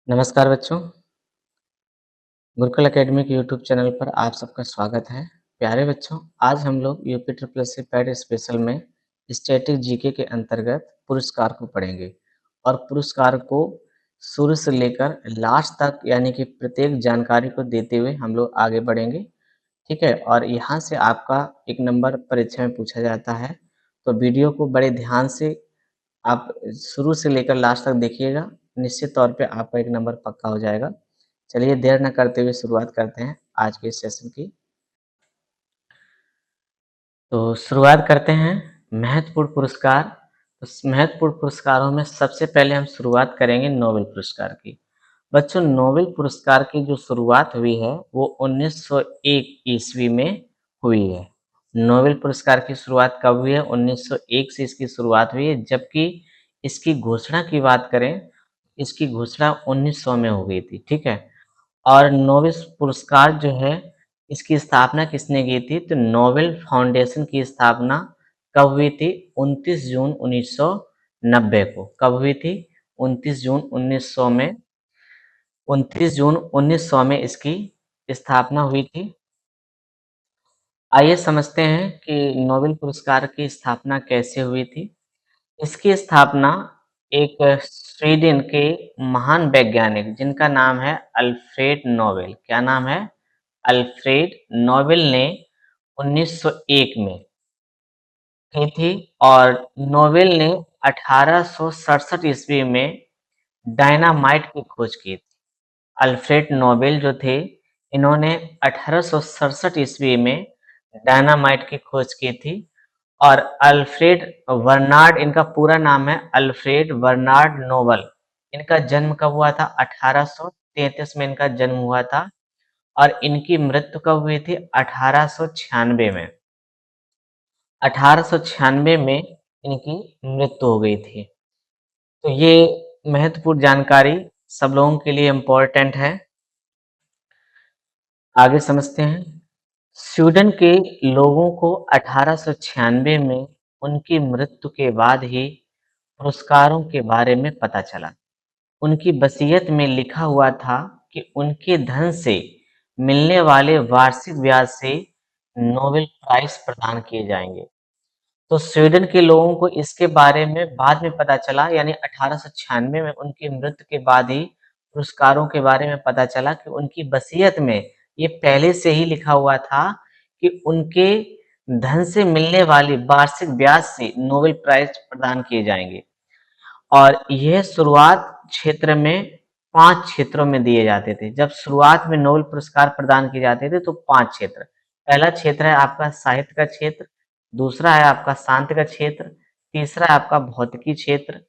नमस्कार बच्चों, गुरुकुल एकेडमी के यूट्यूब चैनल पर आप सबका स्वागत है। प्यारे बच्चों, आज हम लोग यूपी ट्रिपल एस सी पैड स्पेशल में स्टैटिक जीके के अंतर्गत पुरस्कार को पढ़ेंगे और पुरस्कार को शुरू से लेकर लास्ट तक यानी कि प्रत्येक जानकारी को देते हुए हम लोग आगे बढ़ेंगे। ठीक है, और यहाँ से आपका एक नंबर परीक्षा में पूछा जाता है, तो वीडियो को बड़े ध्यान से आप शुरू से लेकर लास्ट तक देखिएगा, निश्चित तौर पे आपका एक नंबर पक्का हो जाएगा। चलिए देर न करते हुए शुरुआत करते हैं आज के इस सेशन की। तो शुरुआत करते हैं महत्वपूर्ण पुरस्कार। तो महत्वपूर्ण पुरस्कारों में सबसे पहले हम शुरुआत करेंगे नोबेल पुरस्कार की। बच्चों, नोबेल पुरस्कार की जो शुरुआत हुई है वो 1901 ईस्वी में हुई है। नोबेल पुरस्कार की शुरुआत कब हुई है? 1901 से इसकी शुरुआत हुई है, जबकि इसकी घोषणा की बात करें, इसकी घोषणा 1900 में हो गई थी। ठीक है, और नोबेल पुरस्कार जो है, इसकी स्थापना किसने की थी? तो नोबेल फाउंडेशन की स्थापना कब हुई थी? 29 जून 1990 को। कब हुई थी? 29 जून 1900 में। 29 जून 1900 में इसकी स्थापना हुई थी। आइए समझते हैं कि नोबेल पुरस्कार की स्थापना कैसे हुई थी। इसकी स्थापना एक स्वीडन के महान वैज्ञानिक जिनका नाम है अल्फ्रेड नोबेल। क्या नाम है? अल्फ्रेड नोबेल ने 1901 में की थी, और नोबेल ने 1867 ईस्वी में डायनामाइट की खोज की थी। अल्फ्रेड नोबेल जो थे, इन्होंने 1867 ईस्वी में डायनामाइट की खोज की थी। और अल्फ्रेड बर्नार्ड, इनका पूरा नाम है अल्फ्रेड बर्नार्ड नोबल। इनका जन्म कब हुआ था? 1833 में इनका जन्म हुआ था, और इनकी मृत्यु कब हुई थी? 1896 में। 1896 में इनकी मृत्यु हो गई थी। तो ये महत्वपूर्ण जानकारी सब लोगों के लिए इम्पोर्टेंट है। आगे समझते हैं। स्वीडन के लोगों को 1896 में उनकी मृत्यु के बाद ही पुरस्कारों के बारे में पता चला। उनकी वसीयत में लिखा हुआ था कि उनके धन से मिलने वाले वार्षिक ब्याज से नोबेल प्राइज प्रदान किए जाएंगे। तो स्वीडन के लोगों को इसके बारे में बाद में पता चला, यानी 1896 में उनकी मृत्यु के बाद ही पुरस्कारों के बारे में पता चला कि उनकी वसीयत में ये पहले से ही लिखा हुआ था कि उनके धन से मिलने वाली वार्षिक ब्याज से नोबेल प्राइज प्रदान किए जाएंगे। और यह शुरुआत क्षेत्र में 5 क्षेत्रों में दिए जाते थे। जब शुरुआत में नोबेल पुरस्कार प्रदान किए जाते थे तो 5 क्षेत्र। पहला क्षेत्र है आपका साहित्य का क्षेत्र, दूसरा है आपका शांति का क्षेत्र, तीसरा है आपका भौतिकी क्षेत्र,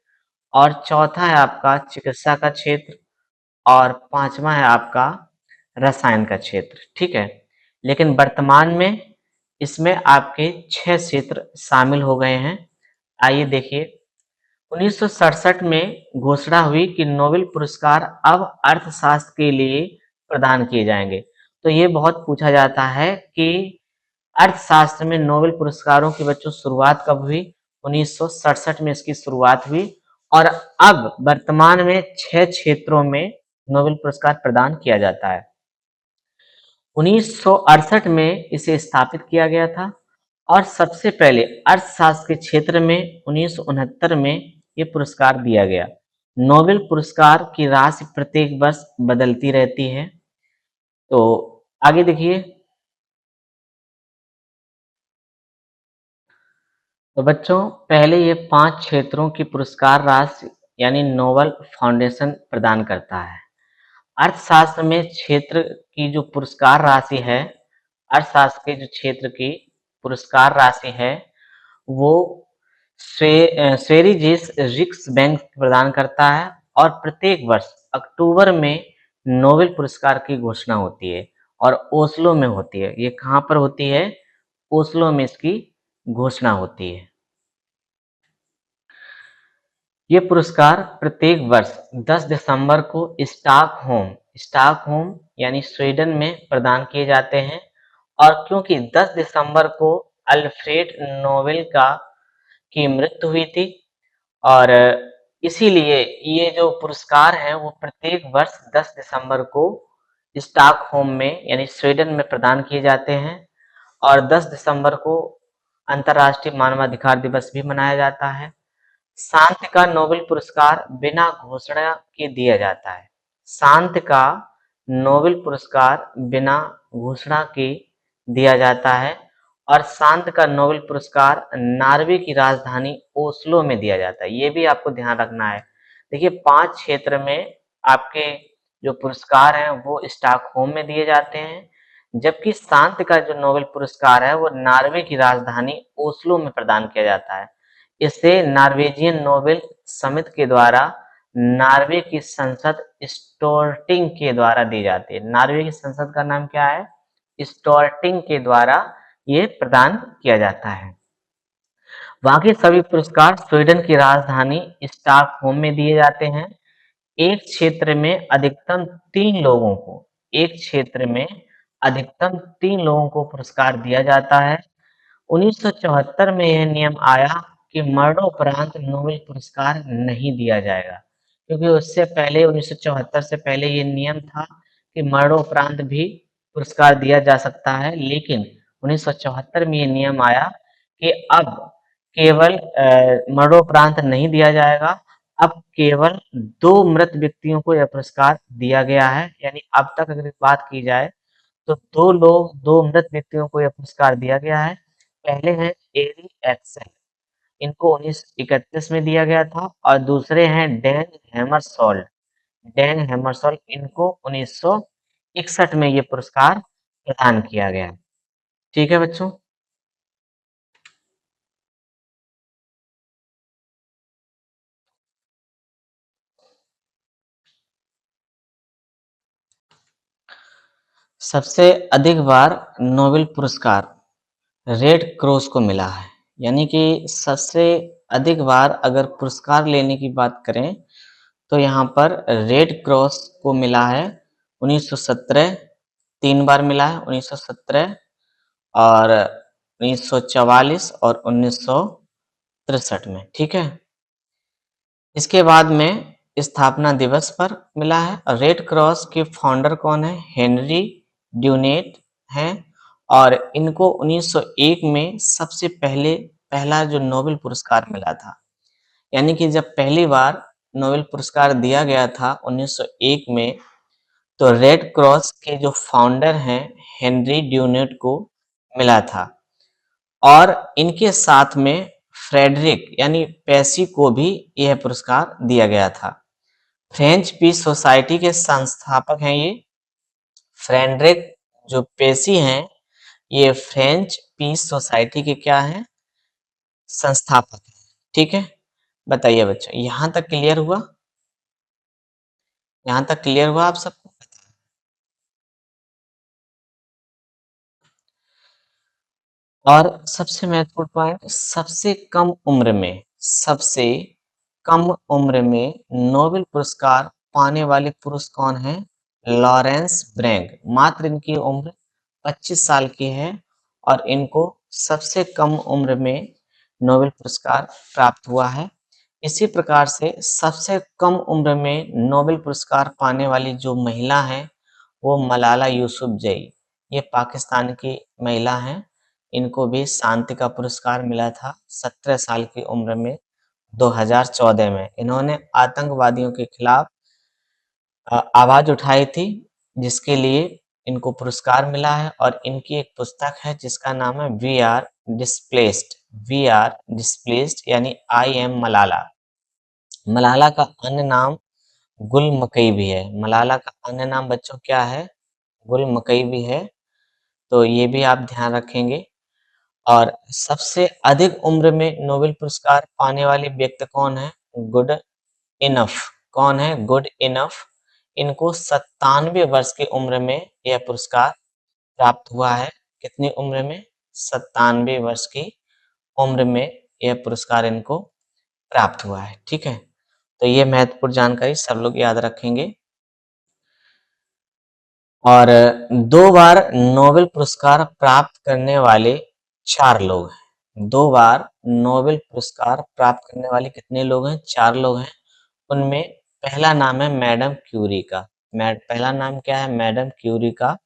और चौथा है आपका चिकित्सा का क्षेत्र, और पांचवा है आपका रसायन का क्षेत्र। ठीक है, लेकिन वर्तमान में इसमें आपके 6 क्षेत्र शामिल हो गए हैं। आइए देखिए। 1967 में घोषणा हुई कि नोबेल पुरस्कार अब अर्थशास्त्र के लिए प्रदान किए जाएंगे। तो ये बहुत पूछा जाता है कि अर्थशास्त्र में नोबेल पुरस्कारों की बच्चों शुरुआत कब हुई? 1967 में इसकी शुरुआत हुई, और अब वर्तमान में 6 क्षेत्रों में नोबेल पुरस्कार प्रदान किया जाता है। 1968 में इसे स्थापित किया गया था, और सबसे पहले अर्थशास्त्र के क्षेत्र में 1969 में ये पुरस्कार दिया गया। नोबेल पुरस्कार की राशि प्रत्येक वर्ष बदलती रहती है। तो आगे देखिए। तो बच्चों, पहले ये 5 क्षेत्रों की पुरस्कार राशि यानी नोबेल फाउंडेशन प्रदान करता है। अर्थशास्त्र में क्षेत्र की जो पुरस्कार राशि है, अर्थशास्त्र के जो क्षेत्र की पुरस्कार राशि है, वो स्वेरिजेस रिक्स बैंक प्रदान करता है, और प्रत्येक वर्ष अक्टूबर में नोबेल पुरस्कार की घोषणा होती है, और ओस्लो में होती है। ये कहाँ पर होती है? ओस्लो में इसकी घोषणा होती है। ये पुरस्कार प्रत्येक वर्ष 10 दिसंबर को स्टॉकहोम यानी स्वीडन में प्रदान किए जाते हैं। और क्योंकि 10 दिसंबर को अल्फ्रेड नोबेल की मृत्यु हुई थी, और इसीलिए ये जो पुरस्कार हैं वो प्रत्येक वर्ष 10 दिसंबर को स्टॉकहोम में यानी स्वीडन में प्रदान किए जाते हैं और 10 दिसंबर को अंतर्राष्ट्रीय मानवाधिकार दिवस भी मनाया जाता है। शांति का नोबेल पुरस्कार बिना घोषणा के दिया जाता है। शांति का नोबेल पुरस्कार बिना घोषणा के दिया जाता है और शांति का नोबेल पुरस्कार नॉर्वे की राजधानी ओस्लो में दिया जाता है। ये भी आपको ध्यान रखना है। देखिए 5 क्षेत्र में आपके जो पुरस्कार हैं वो स्टॉकहोम में दिए जाते हैं, जबकि शांति का जो नोबेल पुरस्कार है वो नॉर्वे की राजधानी ओस्लो में प्रदान किया जाता है। इसे नॉर्वेजियन नोबेल समिति के द्वारा नॉर्वे की संसद स्टोर्टिंग के द्वारा दी जाती है। नॉर्वे की संसद का नाम क्या है? स्टोर्टिंग के द्वारा ये प्रदान किया जाता है। बाकी सभी पुरस्कार स्वीडन की राजधानी स्टॉकहोम में दिए जाते हैं। एक क्षेत्र में अधिकतम 3 लोगों को एक क्षेत्र में अधिकतम 3 लोगों को पुरस्कार दिया जाता है। 1974 में यह नियम आया कि मरणोपरांत नोबेल पुरस्कार नहीं दिया जाएगा, क्योंकि उससे पहले 1974 से पहले ये नियम था कि मरणोपरांत भी पुरस्कार दिया जा सकता है, लेकिन 1974 में ये नियम आया कि अब केवल मरणोपरांत नहीं दिया जाएगा। अब केवल 2 मृत व्यक्तियों को यह पुरस्कार दिया गया है। यानी अब तक अगर बात की जाए तो 2 मृत व्यक्तियों को यह पुरस्कार दिया गया है। पहले हैं एरी एक्सेल, इनको 1931 में दिया गया था और दूसरे हैं डैन हैमरशोल्ड। डैन हैमरशोल्ड इनको 1961 में ये पुरस्कार प्रदान किया गया। ठीक है बच्चों। सबसे अधिक बार नोबेल पुरस्कार रेड क्रॉस को मिला है। यानी कि सबसे अधिक बार अगर पुरस्कार लेने की बात करें तो यहाँ पर रेड क्रॉस को मिला है 1917, 3 बार मिला है 1917 और 1944 और 1963 में। ठीक है। इसके बाद में स्थापना दिवस पर मिला है। रेड क्रॉस के फाउंडर कौन है? हेनरी ड्यूनेट हैं और इनको 1901 में सबसे पहला जो नोबेल पुरस्कार मिला था। यानी कि जब पहली बार नोबेल पुरस्कार दिया गया था 1901 में, तो रेड क्रॉस के जो फाउंडर हैं हेनरी ड्यूनेट को मिला था और इनके साथ में फ्रेडरिक यानी पेसी को भी यह पुरस्कार दिया गया था। फ्रेंच पीस सोसाइटी के संस्थापक हैं ये। फ्रेडरिक जो पेसी हैं ये फ्रेंच पीस सोसाइटी के क्या हैं? संस्थापक हैं। ठीक है। बताइए बच्चों, यहाँ तक क्लियर हुआ? यहाँ तक क्लियर हुआ आप सबको? और सबसे महत्वपूर्ण पॉइंट, सबसे कम उम्र में नोबेल पुरस्कार पाने वाले पुरुष कौन हैं? Lawrence Bragg. मात्र इनकी उम्र 25 साल की है और इनको सबसे कम उम्र में नोबेल पुरस्कार प्राप्त हुआ है। इसी प्रकार से सबसे कम उम्र में नोबेल पुरस्कार पाने वाली जो महिला हैं वो मलाला यूसुफजई। ये पाकिस्तान की महिला हैं। इनको भी शांति का पुरस्कार मिला था 17 साल की उम्र में 2014 में। इन्होंने आतंकवादियों के खिलाफ आवाज उठाई थी, जिसके लिए इनको पुरस्कार मिला है और इनकी एक पुस्तक है जिसका नाम है वी आर डिस्प्लेस्ड यानी आई एम मलाला। मलाला का अन्य नाम गुल मकई भी है। मलाला का अन्य नाम बच्चों क्या है? गुल मकई भी है। तो ये भी आप ध्यान रखेंगे। और सबसे अधिक उम्र में नोबेल पुरस्कार पाने वाले व्यक्ति कौन है? Good enough. कौन है? Good enough. इनको 97 वर्ष की उम्र में यह पुरस्कार प्राप्त हुआ है। कितनी उम्र में? 97 वर्ष की उम्र में यह पुरस्कार इनको प्राप्त हुआ है। ठीक है। तो ये महत्वपूर्ण जानकारी सब लोग याद रखेंगे। और 2 बार नोबेल पुरस्कार प्राप्त करने वाले 4 लोग हैं। 2 बार नोबेल पुरस्कार प्राप्त करने वाले कितने लोग हैं? 4 लोग हैं। उनमें पहला नाम है मैडम क्यूरी का। पहला नाम क्या है? मैडम क्यूरी का।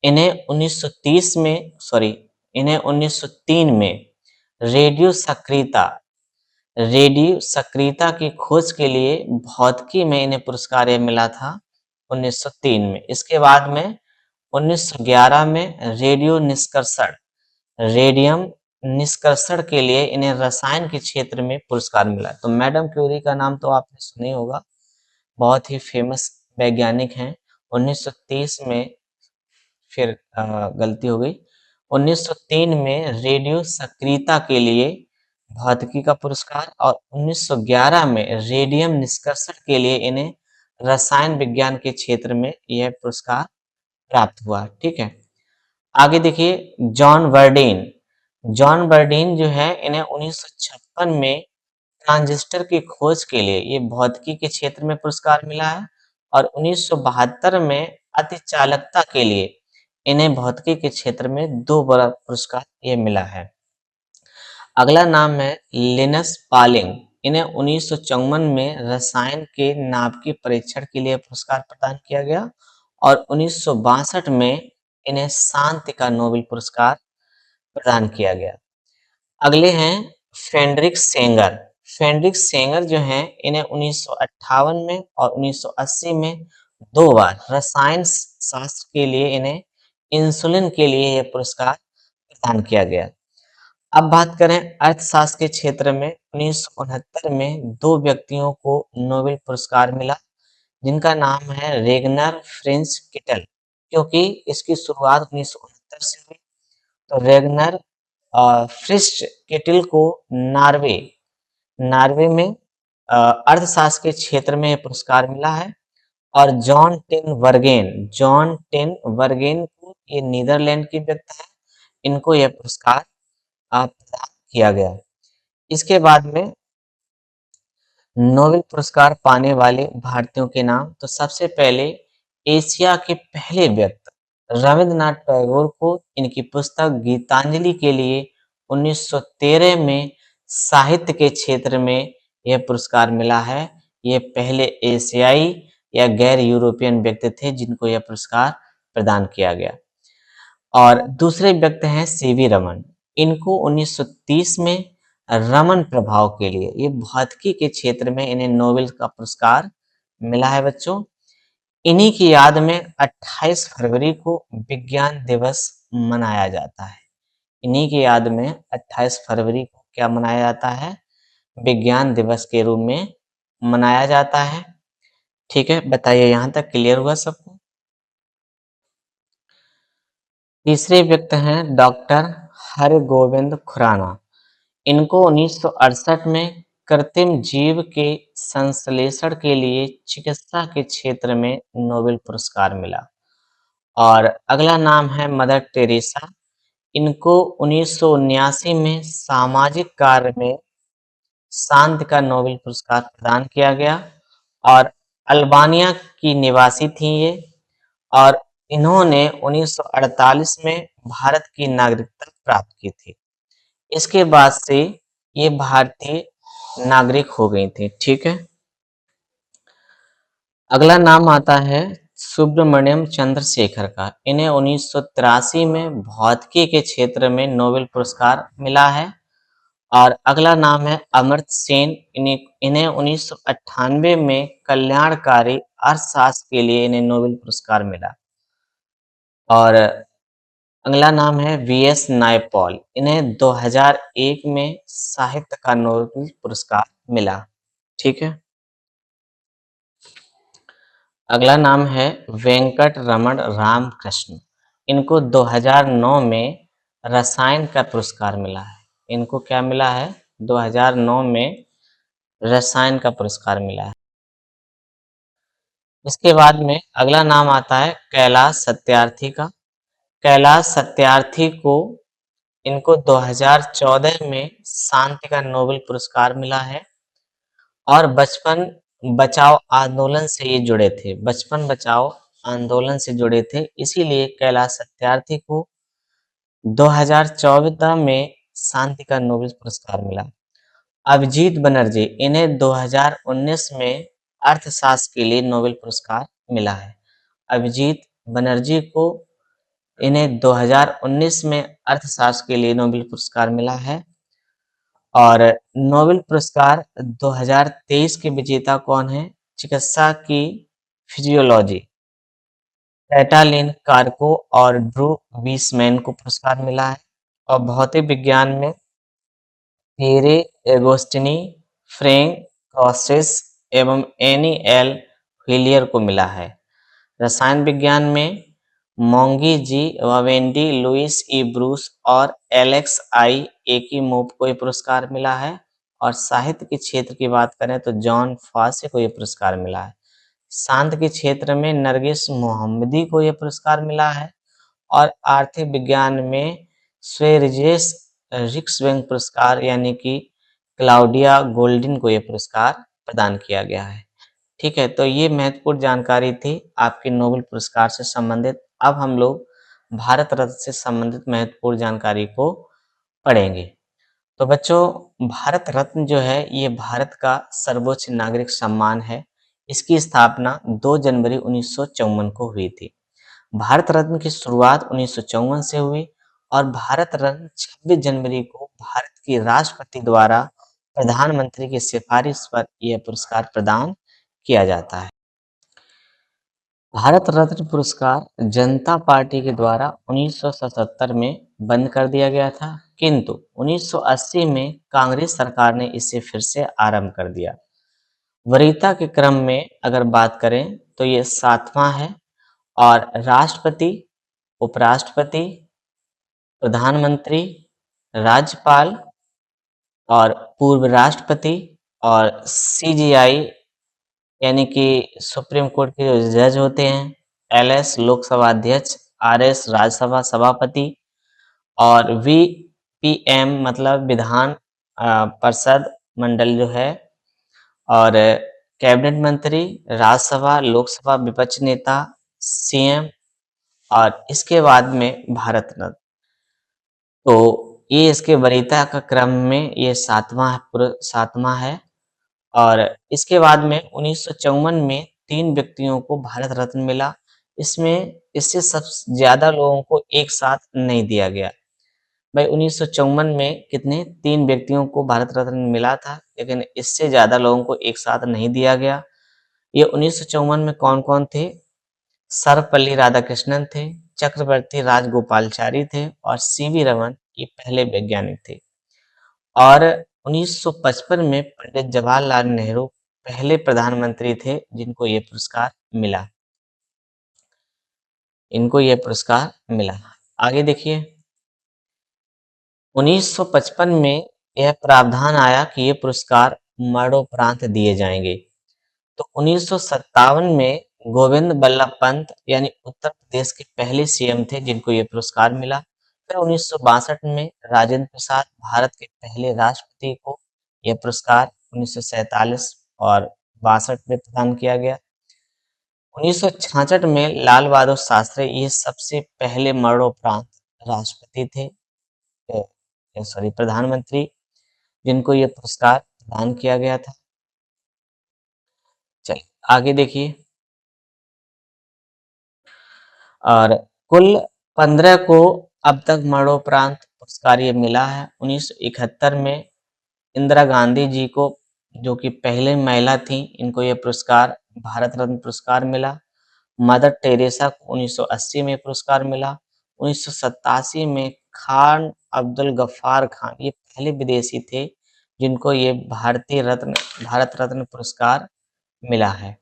इन्हें 1930 में सॉरी इन्हें 1903 में रेडियो सक्रियता रेडियो सक्रियता की खोज के लिए भौतिकी में इन्हें पुरस्कार ये मिला था 1903 में। इसके बाद में 1911 में रेडियम निष्कर्षण के लिए इन्हें रसायन के क्षेत्र में पुरस्कार मिला। तो मैडम क्यूरी का नाम तो आपने सुना ही होगा, बहुत ही फेमस वैज्ञानिक हैं। 1930 में फिर गलती हो गई, 1903 में रेडियो सक्रियता के लिए भौतिकी का पुरस्कार और 1911 में रेडियम निष्कर्षण के लिए इन्हें रसायन विज्ञान के क्षेत्र में यह पुरस्कार प्राप्त हुआ। ठीक है, आगे देखिए जॉन बर्डीन। जॉन बर्डीन जो है इन्हें 1956 में ट्रांजिस्टर की खोज के लिए ये भौतिकी के क्षेत्र में पुरस्कार मिला है और 1972 में अतिचालकता के लिए इन्हें भौतिकी के क्षेत्र में 2 बड़ा पुरस्कार ये मिला है। अगला नाम है लिनस पालिंग। इन्हें 1954 में रसायन के नाभिकीय परीक्षण के लिए पुरस्कार प्रदान किया गया और 1962 में इन्हें शांति का नोबेल पुरस्कार प्रदान किया गया। अगले हैं फ्रेडरिक सेंगर। फ्रेडरिक सेंगर जो हैं इन्हें 1958 में और 1980 में 2 बार रसायन शास्त्र के लिए इन्हें इंसुलिन के लिए यह पुरस्कार प्रदान किया गया। अब बात करें अर्थशास्त्र के क्षेत्र में 1969 में 2 व्यक्तियों को नोबेल पुरस्कार मिला, जिनका नाम है रेगनर फ्रेंच किटल, क्योंकि इसकी शुरुआत 1969 से हुई। तो रेगनर फ्रिस्ट केटिल को नार्वे में अर्थशास्त्र के क्षेत्र में यह पुरस्कार मिला है और जॉन टेन वर्गेन को ये नीदरलैंड के व्यक्ति है, इनको यह पुरस्कार प्रदान किया गया। इसके बाद में नोबेल पुरस्कार पाने वाले भारतीयों के नाम, तो सबसे पहले एशिया के पहले व्यक्ति रविंद्रनाथ टैगोर को इनकी पुस्तक गीतांजलि के लिए 1913 में साहित्य के क्षेत्र में यह पुरस्कार मिला है। ये पहले एशियाई या गैर यूरोपियन व्यक्ति थे जिनको यह पुरस्कार प्रदान किया गया। और दूसरे व्यक्ति हैं सीवी रमन। इनको 1930 में रमन प्रभाव के लिए ये भौतिकी के क्षेत्र में इन्हें नोबेल का पुरस्कार मिला है बच्चों। इन्हीं की याद में 28 फरवरी को विज्ञान दिवस मनाया जाता है। इन्हीं की याद में 28 फरवरी को क्या मनाया जाता है? विज्ञान दिवस के रूप में मनाया जाता है। ठीक है, बताइए यहाँ तक क्लियर हुआ सबको? तीसरे व्यक्ति हैं डॉक्टर हरगोविंद खुराना। इनको 1968 में कृत्रिम जीव के संश्लेषण के लिए चिकित्सा के क्षेत्र में नोबेल पुरस्कार मिला। और अगला नाम है मदर टेरेसा। इनको 1979 में सामाजिक कार्य में शांति का नोबेल पुरस्कार प्रदान किया गया और अल्बानिया की निवासी थी ये और इन्होंने 1948 में भारत की नागरिकता प्राप्त की थी। इसके बाद से ये भारतीय नागरिक हो गई थी। ठीक है, अगला नाम आता है सुब्रमण्यम चंद्रशेखर का। इन्हें 1983 में भौतिकी के क्षेत्र में नोबेल पुरस्कार मिला है। और अगला नाम है अमर्त्य सेन। इन्हें 1998 में कल्याणकारी अर्थशास्त्र के लिए इन्हें नोबेल पुरस्कार मिला। और अगला नाम है वीएस नायपॉल। इन्हें 2001 में साहित्य का नोबेल पुरस्कार मिला। ठीक है, अगला नाम है वेंकट रमण रामकृष्ण। इनको 2009 में रसायन का पुरस्कार मिला है। इनको क्या मिला है? 2009 में रसायन का पुरस्कार मिला है। इसके बाद में अगला नाम आता है कैलाश सत्यार्थी का। कैलाश सत्यार्थी को इनको 2014 में शांति का नोबेल पुरस्कार मिला है और बचपन बचाओ आंदोलन से ये जुड़े थे। बचपन बचाओ आंदोलन से जुड़े थे, इसीलिए कैलाश सत्यार्थी को 2014 में शांति का नोबेल पुरस्कार मिला। अभिजीत बनर्जी, इन्हें 2019 में अर्थशास्त्र के लिए नोबेल पुरस्कार मिला है। अभिजीत बनर्जी को इन्हें 2019 में अर्थशास्त्र के लिए नोबेल पुरस्कार मिला है। और नोबेल पुरस्कार 2023 के विजेता कौन है? चिकित्सा की फिजियोलॉजी कैटालिन कार्को और ड्रू वीसमैन को पुरस्कार मिला है। और भौतिक विज्ञान में पिएरे एगोस्टिनी, फ्रैंक क्रॉसेस एवं एनी एल व्हिलियर को मिला है। रसायन विज्ञान में मोंगी जी वावेंडी, लुइस ई ब्रूस और एलेक्स आई एकीमोव को ये पुरस्कार मिला है। और साहित्य के क्षेत्र की बात करें तो जॉन फॉसे को ये पुरस्कार मिला है। शांत के क्षेत्र में नरगिस मोहम्मदी को ये पुरस्कार मिला है। और आर्थिक विज्ञान में स्वेरिजेस रिक्सवेंग पुरस्कार यानी कि क्लाउडिया गोल्डिन को ये पुरस्कार प्रदान किया गया है। ठीक है, तो ये महत्वपूर्ण जानकारी थी आपके नोबेल पुरस्कार से संबंधित। अब हम लोग भारत रत्न से संबंधित महत्वपूर्ण जानकारी को पढ़ेंगे। तो बच्चों, भारत रत्न जो है ये भारत का सर्वोच्च नागरिक सम्मान है। इसकी स्थापना 2 जनवरी 1954 को हुई थी। भारत रत्न की शुरुआत 1954 से हुई और भारत रत्न 26 जनवरी को भारत के राष्ट्रपति द्वारा प्रधानमंत्री की सिफारिश पर यह पुरस्कार प्रदान किया जाता है। भारत रत्न पुरस्कार जनता पार्टी के द्वारा 1977 में बंद कर दिया गया था, किंतु 1980 में कांग्रेस सरकार ने इसे फिर से आरंभ कर दिया। वरीयता के क्रम में अगर बात करें तो ये 7वां है और राष्ट्रपति, उपराष्ट्रपति, प्रधानमंत्री, राज्यपाल और पूर्व राष्ट्रपति और सीजीआई यानी कि सुप्रीम कोर्ट के जो जज होते हैं, एलएस लोकसभा अध्यक्ष, आरएस राज्यसभा सभापति और वीपीएम मतलब विधान परिषद मंडल जो है और कैबिनेट मंत्री, राज्यसभा, लोकसभा विपक्ष नेता, सीएम और इसके बाद में भारत रत्न। तो ये इसके वरीयता का क्रम में ये 7वां है और इसके बाद में 1954 में 3 व्यक्तियों को भारत रत्न मिला। इससे सबसे ज़्यादा लोगों को एक साथ नहीं दिया गया। भाई 1954 में कितने 3 व्यक्तियों को भारत रत्न मिला था, लेकिन इससे ज़्यादा लोगों को एक साथ नहीं दिया गया। ये 1954 में कौन-कौन थे? सर्वपल्ली राधाकृष्णन थे, चक्रवर्ती राजगोपालाचारी थे और सीवी रमन ये पहले वैज्ञानिक थे। और 1955 में पंडित जवाहरलाल नेहरू पहले प्रधानमंत्री थे जिनको ये पुरस्कार मिला। इनको ये पुरस्कार मिला। आगे देखिए 1955 में यह प्रावधान आया कि ये पुरस्कार मरणोपरांत दिए जाएंगे। तो 1957 में गोविंद बल्लभ पंत यानी उत्तर प्रदेश के पहले सीएम थे जिनको ये पुरस्कार मिला। फिर 1962 में राजेंद्र प्रसाद भारत के पहले राष्ट्रपति को यह पुरस्कार 1947 और 62 में प्रदान किया गया। 1966 में लाल बहादुर शास्त्री ये सबसे पहले मरणोपरांत राष्ट्रपति थे, सॉरी प्रधानमंत्री, जिनको ये पुरस्कार प्रदान किया गया था। चलिए आगे देखिए और कुल 15 को अब तक मरणोपरांत पुरस्कार ये मिला है। 1971 में इंदिरा गांधी जी को जो कि पहले महिला थी इनको ये पुरस्कार भारत रत्न पुरस्कार मिला। मदर टेरेसा को 1980 में पुरस्कार मिला। 1987 में खान अब्दुल गफ्फार खान ये पहले विदेशी थे जिनको ये भारत रत्न पुरस्कार मिला है।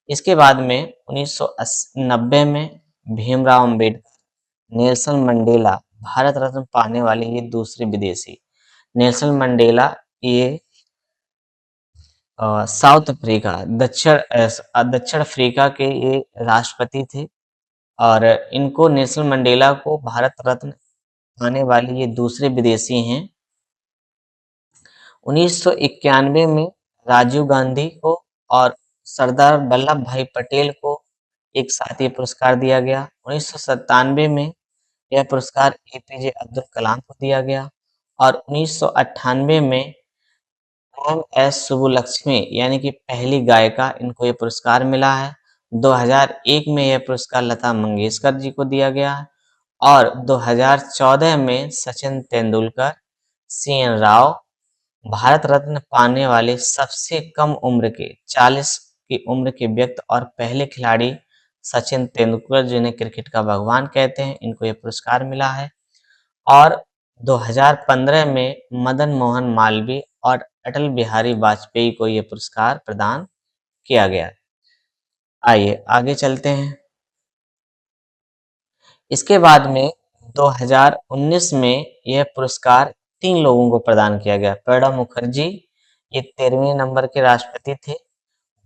इसके बाद में 1990 में भीमराव अम्बेडकर, नेल्सन मंडेला भारत रत्न पाने वाले ये दूसरे विदेशी। नेल्सन मंडेला ये साउथ अफ्रीका दक्षिण अफ्रीका के ये राष्ट्रपति थे और इनको नेल्सन मंडेला को भारत रत्न पाने वाले ये दूसरे विदेशी हैं। 1991 में राजीव गांधी को और सरदार वल्लभ भाई पटेल को एक साथ ये पुरस्कार दिया गया। 1997 में यह पुरस्कार एपीजे अब्दुल कलाम को दिया गया और 1998 में एम.एस. सुब्बुलक्ष्मी यानी कि पहली गायिका, इनको ये पुरस्कार मिला है। 2001 में यह पुरस्कार लता मंगेशकर जी को दिया गया है और 2014 में सचिन तेंदुलकर, सी.एन. राव, भारत रत्न पाने वाले सबसे कम उम्र के 40 की उम्र के व्यक्ति और पहले खिलाड़ी सचिन तेंदुलकर, जिन्हें क्रिकेट का भगवान कहते हैं, इनको ये पुरस्कार मिला है। और 2015 में मदन मोहन मालवीय और अटल बिहारी वाजपेयी को ये पुरस्कार प्रदान किया गया। आइए आगे चलते हैं। इसके बाद में 2019 में यह पुरस्कार 3 लोगों को प्रदान किया गया। प्रणब मुखर्जी, ये 13वें नंबर के राष्ट्रपति थे।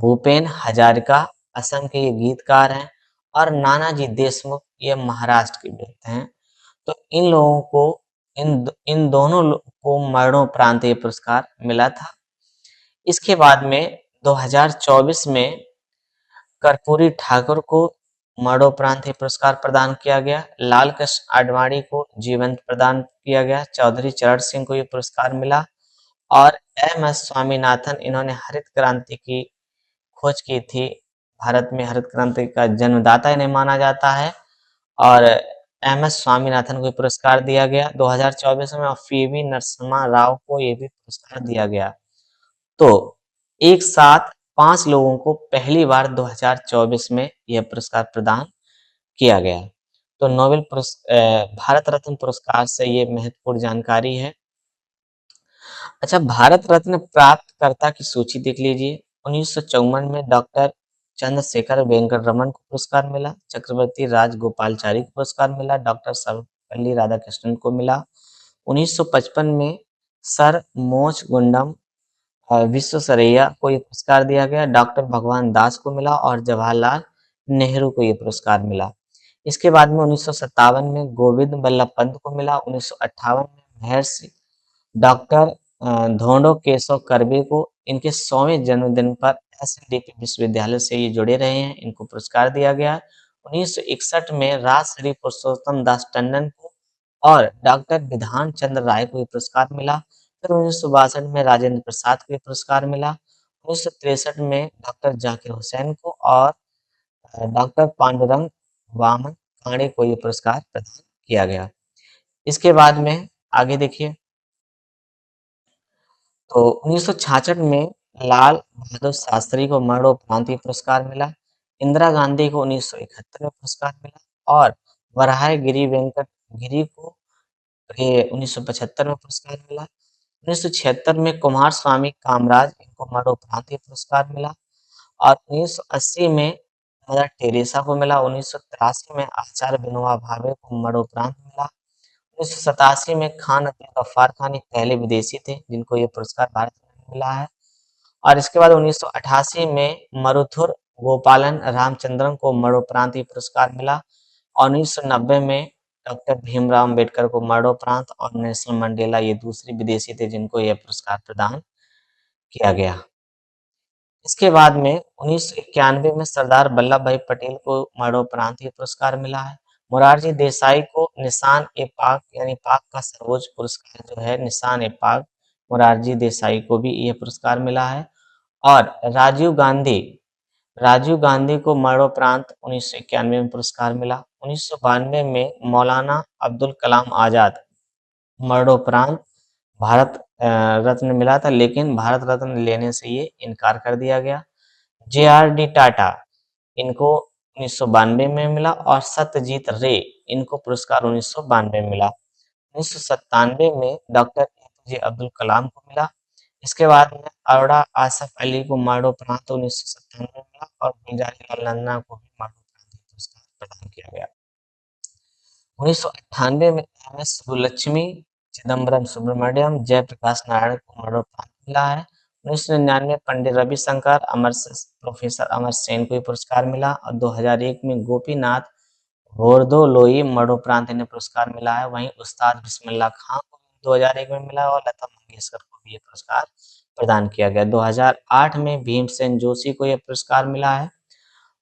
भूपेन हजारिका, असम के ये गीतकार हैं। और नानाजी देशमुख, ये महाराष्ट्र के व्यक्ति हैं। तो इन लोगों को इन दोनों को मरणोपरांत ये पुरस्कार मिला था। इसके बाद में 2024 में कर्पूरी ठाकुर को मरणोपरांत ये पुरस्कार प्रदान किया गया। लाल कृष्ण आडवाणी को जीवंत प्रदान किया गया। चौधरी चरण सिंह को ये पुरस्कार मिला और एम.एस. स्वामीनाथन, इन्होंने हरित क्रांति की खोज की थी। भारत में हरित क्रांति का जन्मदाता इन्हें माना जाता है और एम.एस. स्वामीनाथन को ये पुरस्कार दिया गया 2024 में और पी.वी. नरसिम्हा राव को ये भी पुरस्कार दिया गया। तो एक साथ 5 लोगों को पहली बार 2024 में यह पुरस्कार प्रदान किया गया। तो भारत रत्न पुरस्कार से ये महत्वपूर्ण जानकारी है। अच्छा, भारत रत्न प्राप्तकर्ता की सूची देख लीजिए। 1954 में डॉक्टर चंद्रशेखर वेंकट रमन को पुरस्कार मिला। चक्रवर्ती राजगोपालाचारी को पुरस्कार मिला। डॉक्टर सर्वपल्ली राधाकृष्णन को मिला। 1955 में सर मोचगुंडम विश्वेश्वरैया को ये पुरस्कार दिया गया। डॉक्टर भगवान दास को मिला और जवाहरलाल नेहरू को ये पुरस्कार मिला। इसके बाद में 1957 में गोविंद बल्लभ पंत को मिला। 1958 में महर्षि डॉक्टर धोंडो केशव कर्वे को इनके 100वें जन्मदिन पर एसएनडीपी विश्वविद्यालय से ये जुड़े रहे हैं, इनको पुरस्कार दिया गया। 1961 में राजश्री पुरुषोत्तम दास टंडन को और डॉक्टर विधान चंद्र राय को ये पुरस्कार मिला। फिर 1962 में राजेंद्र प्रसाद को ये पुरस्कार मिला। 1963 में डॉक्टर जाकिर हुसैन को और डॉक्टर पांडुरंग वामन पांडे को ये पुरस्कार प्रदान किया गया। इसके बाद में आगे देखिए, तो 1966 में लाल बहादुर शास्त्री को मरणोपरांत ये पुरस्कार मिला। इंदिरा गांधी को 1971 में पुरस्कार मिला और वराह गिरि वेंकट गिरी को ये 1975 में पुरस्कार मिला। 1976 में कुमार स्वामी कामराज, इनको मरणोपरांत ये पुरस्कार मिला और 1980 में मदर टेरेसा को मिला। 1983 में आचार्य विनोबा भावे को मरणोपरांत मिला। 1987 में खान अब्दुल गफ्फार खान एक पहले विदेशी थे जिनको ये पुरस्कार भारत में मिला है। और इसके बाद 1988 में मरुथुर गोपालन रामचंद्रन को मरणोपरांत ये पुरस्कार मिला और 1990 में डॉक्टर भीमराव अम्बेडकर को मरणोपरांत और नेल्सन मंडेला, ये दूसरे विदेशी थे जिनको यह पुरस्कार प्रदान किया गया। इसके बाद में 1991 में सरदार वल्लभ भाई पटेल को मरणोपरांत ये पुरस्कार मिला है। मोरारजी देसाई को निशान-ए-पाक यानी पाक का सर्वोच्च पुरस्कार जो है निशान-ए-पाक, मोरारजी देसाई को भी ये पुरस्कार मिला है। और राजीव गांधी को मरणोपरांत 1991 में पुरस्कार मिला। 1992 में मौलाना अब्दुल कलाम आजाद मरणोपरांत भारत रत्न मिला था, लेकिन भारत रत्न लेने से ये इनकार कर दिया गया। जे.आर.डी. टाटा, इनको 1992 में मिला और सत्यजीत रे, इनको पुरस्कार 1992 में मिला। 1997 में डॉक्टर एपीजे अब्दुल कलाम को मिला। इसके बाद में अरोड़ा आसफ अली को मरणोपरांत 1997 में मिला और गुलजारी लाल नंदा को भी मरणोपरांत पुरस्कार प्रदान किया गया। 1998 में एम.एस. सुब्बुलक्ष्मी, चिदम्बरम सुब्रमण्यम, जयप्रकाश नारायण को मरणोपरांत मिला है। 1999 पंडित रविशंकर, प्रोफेसर अमर सेन को ये पुरस्कार मिला और 2001 में गोपीनाथ बोरदोलोई मरणोपरांत इन्हें पुरस्कार मिला है। वहीं उस्ताद बिस्मिल्लाह खां को 2001 में मिला और लता मंगेशकर को भी ये पुरस्कार प्रदान किया गया। 2008 में भीमसेन जोशी को ये पुरस्कार मिला है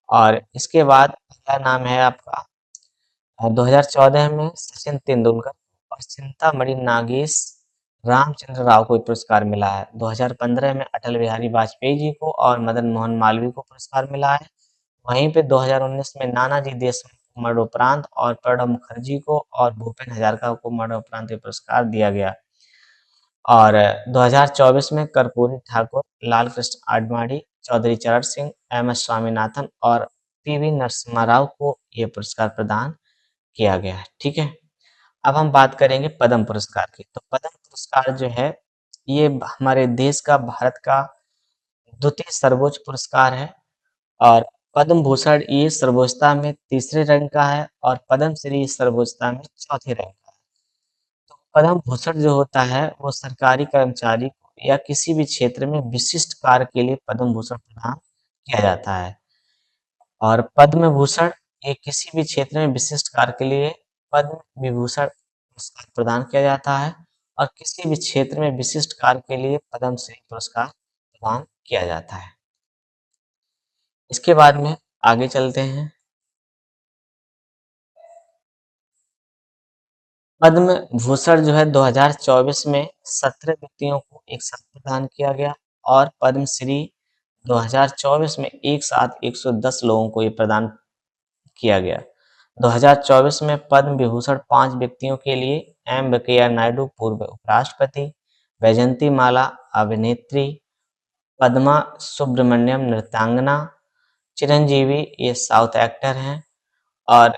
और इसके बाद अगला नाम है आपका 2014 में सचिन तेंदुलकर और चिंतामणि नागेश रामचंद्र राव को ये पुरस्कार मिला है। 2015 में अटल बिहारी वाजपेयी जी को और मदन मोहन मालवीय को पुरस्कार मिला है। वहीं पे 2019 में नानाजी देशमुख को मरणोपरांत और प्रणब मुखर्जी को और भूपेन हजारिका को मरणोपरांत ये पुरस्कार दिया गया। और 2024 में कर्पूरी ठाकुर, लाल कृष्ण आडवाणी, चौधरी चरण सिंह, एम एस स्वामीनाथन और पीवी नरसिम्हा राव को ये पुरस्कार प्रदान किया गया है। ठीक है। अब हम बात करेंगे पद्म पुरस्कार की। तो पद्म पुरस्कार जो है ये हमारे देश का, भारत का द्वितीय सर्वोच्च पुरस्कार है। और पद्म भूषण ये सर्वोच्चता में तीसरे रैंक का है और पद्मश्री सर्वोच्चता में चौथे रैंक का है। तो पद्म भूषण जो होता है वो सरकारी कर्मचारी को या किसी भी क्षेत्र में विशिष्ट कार्य के लिए पद्म भूषण प्रदान किया जाता है। और पद्म भूषण ये किसी भी क्षेत्र में विशिष्ट कार्य के लिए पद्म विभूषण पुरस्कार प्रदान किया जाता है और किसी भी क्षेत्र में विशिष्ट कार्य के लिए पद्मश्री पुरस्कार प्रदान किया जाता है। इसके बाद में आगे चलते हैं। पद्म भूषण जो है 2024 में 17 व्यक्तियों को एक साथ प्रदान किया गया और पद्मश्री 2024 में एक साथ 110 लोगों को ये प्रदान किया गया। 2024 में पद्म विभूषण 5 व्यक्तियों के लिए एम वेंकैया नायडू पूर्व उपराष्ट्रपति, वैजयंती माला अभिनेत्री, पद्मा सुब्रमण्यम नृत्यांगना, चिरंजीवी ये साउथ एक्टर हैं और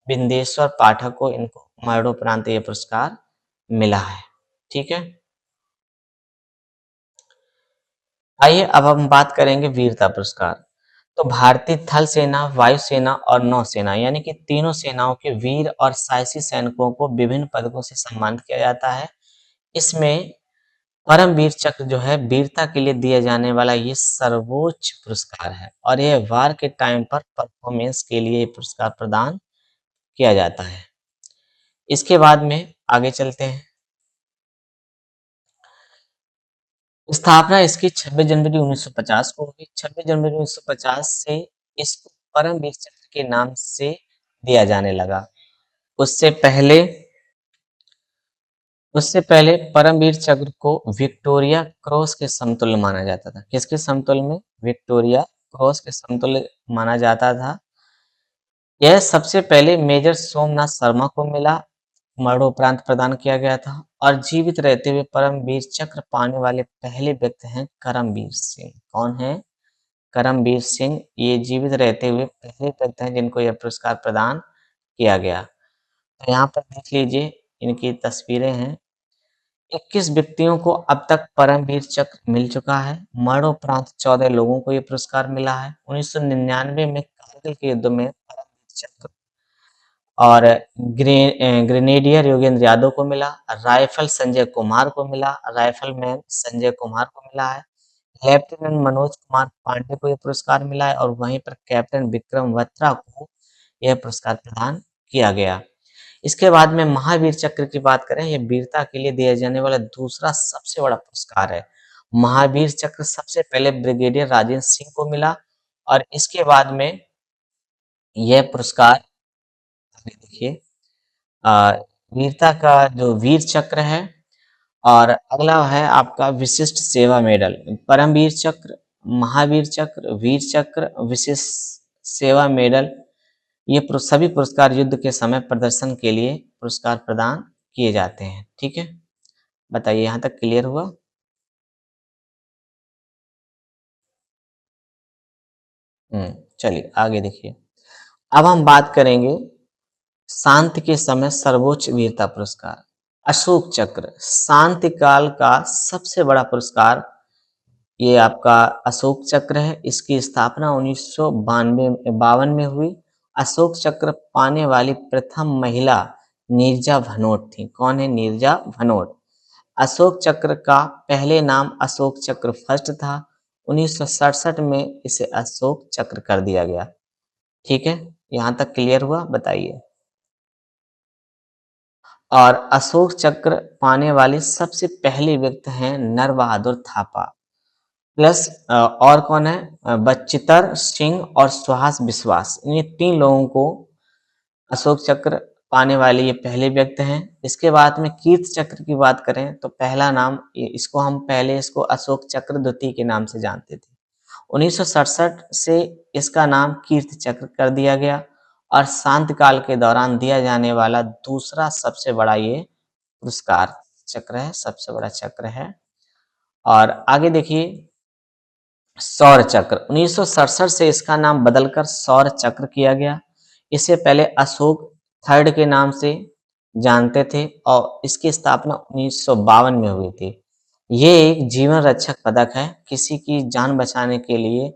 बिंदेश्वर पाठक को इनको मरणोपरांत ये पुरस्कार मिला है। ठीक है। आइए अब हम बात करेंगे वीरता पुरस्कार। तो भारतीय थल सेना, वायुसेना और नौसेना यानी कि तीनों सेनाओं के वीर और साहसी सैनिकों को विभिन्न पदकों से सम्मानित किया जाता है। इसमें परमवीर चक्र जो है वीरता के लिए दिया जाने वाला ये सर्वोच्च पुरस्कार है और यह वार के टाइम पर परफॉर्मेंस के लिए ये पुरस्कार प्रदान किया जाता है। इसके बाद में आगे चलते हैं। स्थापना इसकी 26 जनवरी 1950 को हुई। 26 जनवरी 1950 से इसको परमवीर चक्र के नाम से दिया जाने लगा। उससे पहले उससे पहले परमवीर चक्र को विक्टोरिया क्रॉस के समतुल्य माना जाता था। किसके समतुल्य में? विक्टोरिया क्रॉस के समतुल्य माना जाता था। यह सबसे पहले मेजर सोमनाथ शर्मा को मिला, मरणोपरांत प्रदान किया गया था और जीवित रहते हुए परमवीर चक्र पाने वाले पहले व्यक्ति हैं करमवीर सिंह। कौन है? करमवीर सिंह। ये जीवित रहते हुए पहले व्यक्ति हैं जिनको यह पुरस्कार प्रदान किया गया। तो यहाँ पर देख लीजिए इनकी तस्वीरें हैं। 21 व्यक्तियों को अब तक परमवीर चक्र मिल चुका है। मरणोपरांत 14 लोगों को ये पुरस्कार मिला है। 1999 में कारगिल के युद्ध में परमवीर चक्र और ग्रेनेडियर योगेंद्र यादव को मिला, राइफल संजय कुमार को मिला, राइफलमैन संजय कुमार को मिला है, लेफ्टिनेंट मनोज कुमार पांडे को यह पुरस्कार मिला है और वहीं पर कैप्टन विक्रम बत्रा को यह पुरस्कार प्रदान किया गया। इसके बाद में महावीर चक्र की बात करें, यह वीरता के लिए दिया जाने वाला दूसरा सबसे बड़ा पुरस्कार है। महावीर चक्र सबसे पहले ब्रिगेडियर राजेंद्र सिंह को मिला और इसके बाद में यह पुरस्कार आगे देखिए वीरता का जो वीर चक्र है और अगला है आपका विशिष्ट सेवा मेडल। परमवीर चक्र, महावीर चक्र, वीर चक्र, विशिष्ट सेवा मेडल ये सभी पुरस्कार युद्ध के समय प्रदर्शन के लिए पुरस्कार प्रदान किए जाते हैं। ठीक है। बताइए यहाँ तक क्लियर हुआ? चलिए आगे देखिए। अब हम बात करेंगे शांति के समय सर्वोच्च वीरता पुरस्कार। अशोक चक्र शांति काल का सबसे बड़ा पुरस्कार ये आपका अशोक चक्र है। इसकी स्थापना 1952 में हुई। अशोक चक्र पाने वाली प्रथम महिला नीरजा भनोट थी। कौन है? नीरजा भनोट। अशोक चक्र का पहले नाम अशोक चक्र फर्स्ट था। 1967 में इसे अशोक चक्र कर दिया गया। ठीक है, यहाँ तक क्लियर हुआ? बताइए। और अशोक चक्र पाने वाली सबसे पहली व्यक्ति हैं नर बहादुर थापा। प्लस और कौन है? बचितर सिंह और सुहास विश्वास। इन तीन लोगों को अशोक चक्र पाने वाले ये पहले व्यक्ति हैं। इसके बाद में कीर्ति चक्र की बात करें तो पहला नाम इसको हम पहले इसको अशोक चक्र द्वितीय के नाम से जानते थे। 1967 से इसका नाम कीर्ति चक्र कर दिया गया और शांति काल के दौरान दिया जाने वाला दूसरा सबसे बड़ा ये पुरस्कार चक्र है, सबसे बड़ा चक्र है। और आगे देखिए सौर चक्र 1967 से इसका नाम बदलकर सौर चक्र किया गया। इससे पहले अशोक थर्ड के नाम से जानते थे और इसकी स्थापना 1952 में हुई थी। ये एक जीवन रक्षक पदक है। किसी की जान बचाने के लिए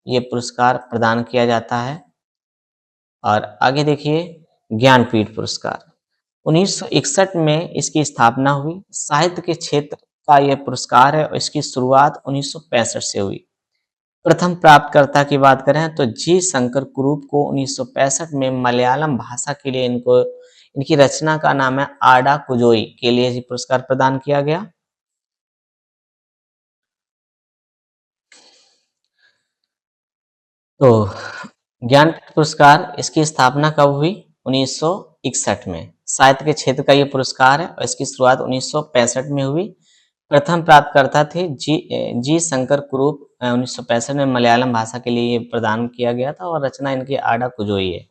ये पुरस्कार प्रदान किया जाता है। और आगे देखिए ज्ञानपीठ पुरस्कार 1961 में इसकी स्थापना हुई। साहित्य के क्षेत्र का यह पुरस्कार है और इसकी शुरुआत 1965 से हुई। प्रथम प्राप्तकर्ता की बात करें तो जी शंकर कुरूप को 1965 में मलयालम भाषा के लिए इनकी रचना का नाम है आडा कुजोई के लिए ये पुरस्कार प्रदान किया गया। तो ज्ञानपीठ पुरस्कार इसकी स्थापना कब हुई? 1961 में। साहित्य के क्षेत्र का ये पुरस्कार है और इसकी शुरुआत 1965 में हुई। प्रथम प्राप्तकर्ता थे जी शंकर कुरूप 1965 में मलयालम भाषा के लिए ये प्रदान किया गया था और रचना इनकी आडा कुजोई है।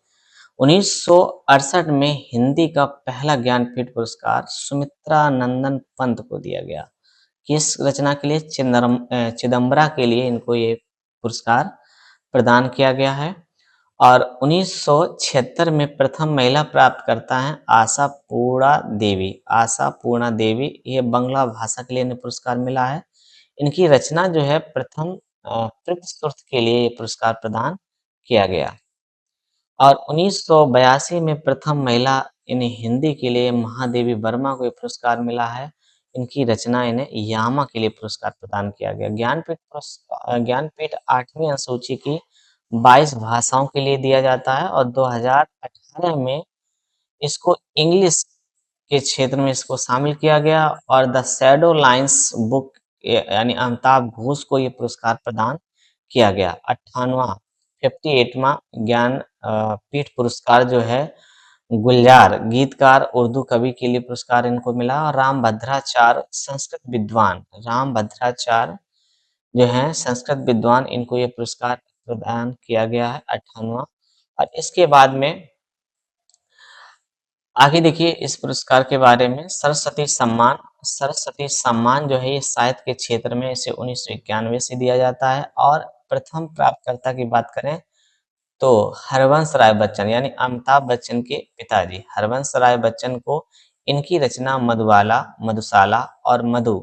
1968 में हिंदी का पहला ज्ञानपीठ पुरस्कार सुमित्रा नंदन पंत को दिया गया। किस रचना के लिए? चिदम्बरा के लिए इनको ये पुरस्कार प्रदान किया गया है। और 1976 में प्रथम महिला प्राप्तकर्ता हैं आशा पूर्णा देवी। आशा पूर्णा देवी ये बांग्ला भाषा के लिए इन्हें पुरस्कार मिला है। इनकी रचना जो है प्रथम प्रीतिश्रुत के लिए ये पुरस्कार प्रदान किया गया। और 1982 में प्रथम महिला इन्हें हिंदी के लिए महादेवी वर्मा को ये पुरस्कार मिला है। इनकी रचना इन्हें यामा के लिए पुरस्कार प्रदान किया गया। ज्ञानपीठ 8वीं अनुसूची की 22 भाषाओं के लिए दिया जाता है और 2018 में इसको इंग्लिश के क्षेत्र में इसको शामिल किया गया और द शैडो लाइन्स बुक यानी अमिताभ घोष को ये पुरस्कार प्रदान किया गया। 58वां 58वां ज्ञान पीठ पुरस्कार जो है गुलजार गीतकार उर्दू कवि के लिए पुरस्कार इनको मिला। और राम भद्राचार्य जो हैं संस्कृत विद्वान इनको ये पुरस्कार प्रदान किया गया है 58वां। और इसके बाद में आगे देखिए इस पुरस्कार के बारे में सरस्वती सम्मान जो है ये साहित्य के क्षेत्र में इसे 1991 से दिया जाता है। और प्रथम प्राप्तकर्ता की बात करें तो हरवंश राय बच्चन यानी अमिताभ बच्चन के पिताजी हरवंश राय बच्चन को इनकी रचना मधुबाला मधुशाला और मधु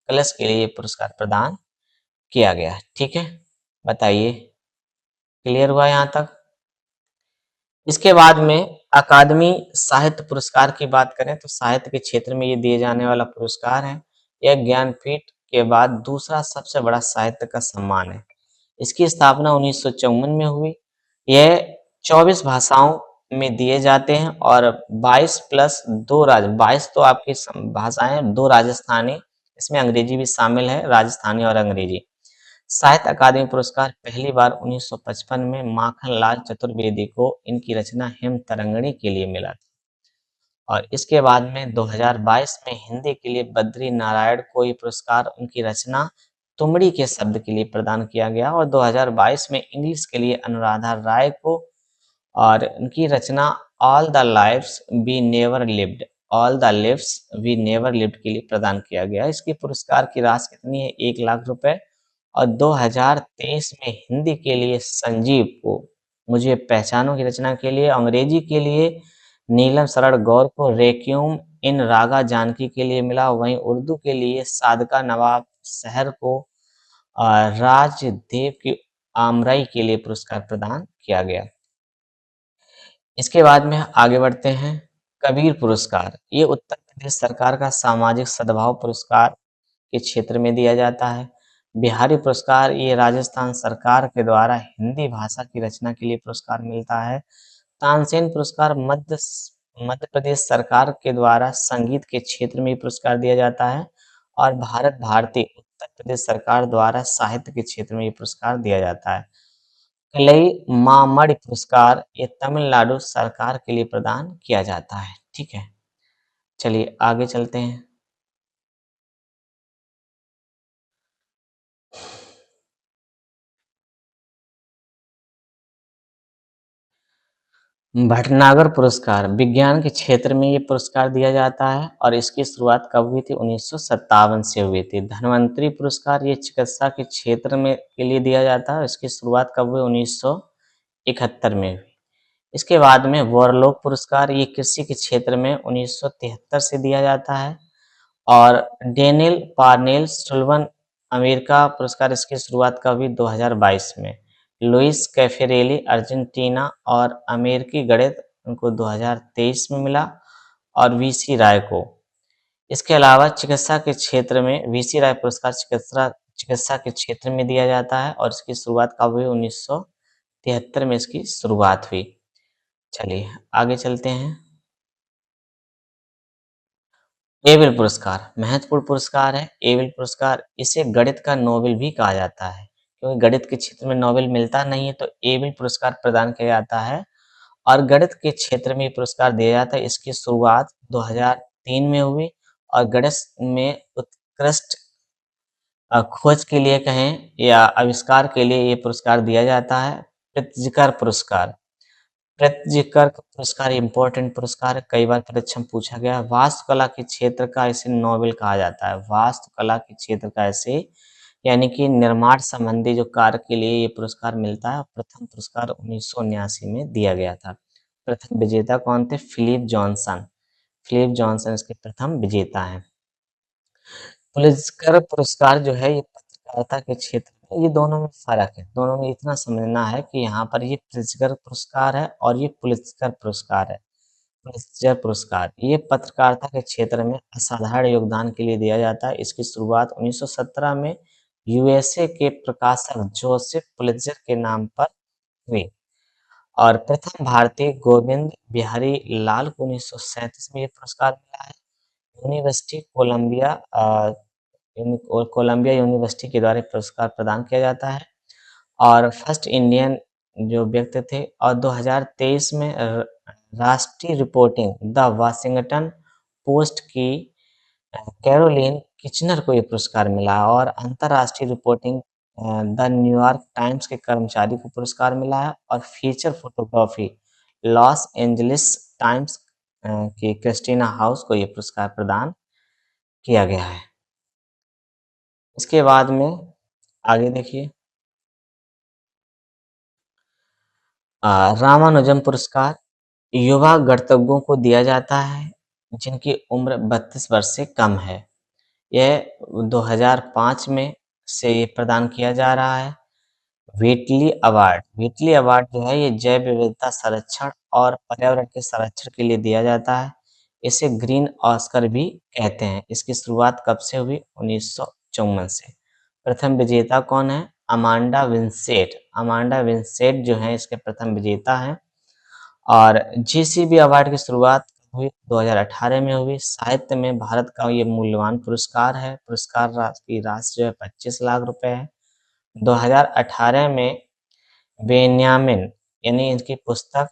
कलश के लिए ये पुरस्कार प्रदान किया गया। ठीक है, बताइए क्लियर हुआ यहाँ तक? इसके बाद में अकादमी साहित्य पुरस्कार की बात करें तो साहित्य के क्षेत्र में ये दिए जाने वाला पुरस्कार है। यह ज्ञानपीठ के बाद दूसरा सबसे बड़ा साहित्य का सम्मान है। इसकी स्थापना 1954 में हुई। यह 24 भाषाओं में दिए जाते हैं और 22 प्लस 2 22 तो आपकी भाषाएं, 2 राजस्थानी, इसमें अंग्रेजी भी शामिल है, राजस्थानी और अंग्रेजी। साहित्य अकादमी पुरस्कार पहली बार 1955 में माखनलाल चतुर्वेदी को इनकी रचना हेमतरंगिणी के लिए मिला था। और इसके बाद में 2022 में हिंदी के लिए बद्री नारायण को ये पुरस्कार उनकी रचना तुमड़ी के शब्द के लिए प्रदान किया गया। और 2022 में इंग्लिश के लिए अनुराधा राय को और उनकी रचना all the lives we never lived के लिए प्रदान किया गया। इसके पुरस्कार की राशि कितनी है? 1,00,000 रुपए। और 2023 में हिंदी के लिए संजीव को मुझे पहचानों की रचना के लिए, अंग्रेजी के लिए नीलम शरण गौर को रेक्विएम इन रागा जानकी के लिए मिला। वहीं उर्दू के लिए सादका नवाब शहर को राजदेव की आमराई के लिए पुरस्कार प्रदान किया गया। इसके बाद में आगे बढ़ते हैं। कबीर पुरस्कार ये उत्तर प्रदेश सरकार का सामाजिक सद्भाव पुरस्कार के क्षेत्र में दिया जाता है। बिहारी पुरस्कार ये राजस्थान सरकार के द्वारा हिंदी भाषा की रचना के लिए पुरस्कार मिलता है। तानसेन पुरस्कार मध्य प्रदेश सरकार के द्वारा संगीत के क्षेत्र में पुरस्कार दिया जाता है। और भारत भारती उत्तर प्रदेश सरकार द्वारा साहित्य के क्षेत्र में ये पुरस्कार दिया जाता है। कलई मामड़ी पुरस्कार ये तमिलनाडु सरकार के लिए प्रदान किया जाता है। ठीक है, चलिए आगे चलते हैं। भटनागर पुरस्कार विज्ञान के क्षेत्र में ये पुरस्कार दिया जाता है और इसकी शुरुआत कब हुई थी? 1957 से हुई थी। धन्वंतरी पुरस्कार ये चिकित्सा के क्षेत्र में के लिए दिया जाता है। इसकी शुरुआत कब हुई? 1971 में हुई। इसके बाद में वरलोक पुरस्कार ये कृषि के क्षेत्र में 1973 से दिया जाता है और डेनियल पार्नेल सुल्वन अमेरिका पुरस्कार इसकी शुरुआत कब हुई? 2022 में। लुइस कैफेरेली अर्जेंटीना और अमेरिकी गणित उनको 2023 में मिला और वीसी राय को। इसके अलावा चिकित्सा के क्षेत्र में वीसी राय पुरस्कार चिकित्सा चिकित्सा के क्षेत्र में दिया जाता है और इसकी शुरुआत कब हुई? 1973 में इसकी शुरुआत हुई। चलिए आगे चलते हैं। एबेल पुरस्कार महत्वपूर्ण पुरस्कार है। एबेल पुरस्कार इसे गणित का नोबेल भी कहा जाता है क्योंकि गणित के क्षेत्र में नोबेल मिलता नहीं है तो एबेल पुरस्कार प्रदान किया जाता है और गणित के क्षेत्र में ये पुरस्कार दिया जाता है। इसकी शुरुआत 2003 में हुई और गणित में उत्कृष्ट खोज के लिए कहें या आविष्कार के लिए ये पुरस्कार दिया जाता है। प्रित्ज़कर पुरस्कार प्रित्ज़कर पुरस्कार इम्पोर्टेंट पुरस्कार है, कई बार परीक्षा में पूछा गया है। वास्तुकला के क्षेत्र का इसे नोबेल कहा जाता है। वास्तुकला के क्षेत्र का इसे यानी कि निर्माण संबंधी जो कार्य के लिए ये पुरस्कार मिलता है। प्रथम पुरस्कार 1979 में दिया गया था। प्रथम विजेता कौन थे? Philip Johnson. फिलिप जॉनसन इसके प्रथम विजेता हैं। पुलित्ज़कर पुरस्कार जो है ये पत्रकारिता के क्षेत्र में ये दोनों में फ़र्क है। दोनों में इतना समझना है कि यहाँ पर ये प्रित्ज़कर पुरस्कार है और ये पुलित्ज़कर पुरस्कार है। पुलित्ज़र पुरस्कार ये पत्रकारिता के क्षेत्र में असाधारण योगदान के लिए दिया जाता है। इसकी शुरुआत 1917 में यूएसए के प्रकाशक जोसेफ पुलित्ज़र के नाम पर हुई और प्रथम भारतीय गोविंद बिहारी लाल को 1937 में ये पुरस्कार मिला है। यूनिवर्सिटी कोलंबिया कोलंबिया यूनिवर्सिटी के द्वारा पुरस्कार प्रदान किया जाता है और फर्स्ट इंडियन जो व्यक्ति थे और 2023 में राष्ट्रीय रिपोर्टिंग द वाशिंगटन पोस्ट की कैरोलिन किचनर को ये पुरस्कार मिला और अंतर्राष्ट्रीय रिपोर्टिंग द न्यूयॉर्क टाइम्स के कर्मचारी को पुरस्कार मिला है और feature photography Los Angeles times की क्रिस्टीना हाउस को ये पुरस्कार प्रदान किया गया है। इसके बाद में आगे देखिए रामानुजम पुरस्कार युवा गणितज्ञों को दिया जाता है जिनकी उम्र 32 वर्ष से कम है। यह 2005 में से ये प्रदान किया जा रहा है। व्हिटली अवार्ड जो है ये जैव विविधता संरक्षण और पर्यावरण के संरक्षण के लिए दिया जाता है। इसे ग्रीन ऑस्कर भी कहते हैं। इसकी शुरुआत कब से हुई? 1954 से। प्रथम विजेता कौन है? Amanda Vincent. अमांडा विंसेंट जो है इसके प्रथम विजेता हैं और जीसीबी अवार्ड की शुरुआत हुई 2018 में हुई। साहित्य में भारत का ये मूल्यवान पुरस्कार है। पुरस्कार की राशि जो है 25 लाख रुपए है। 2018 में बेन्यामिन यानी इनकी पुस्तक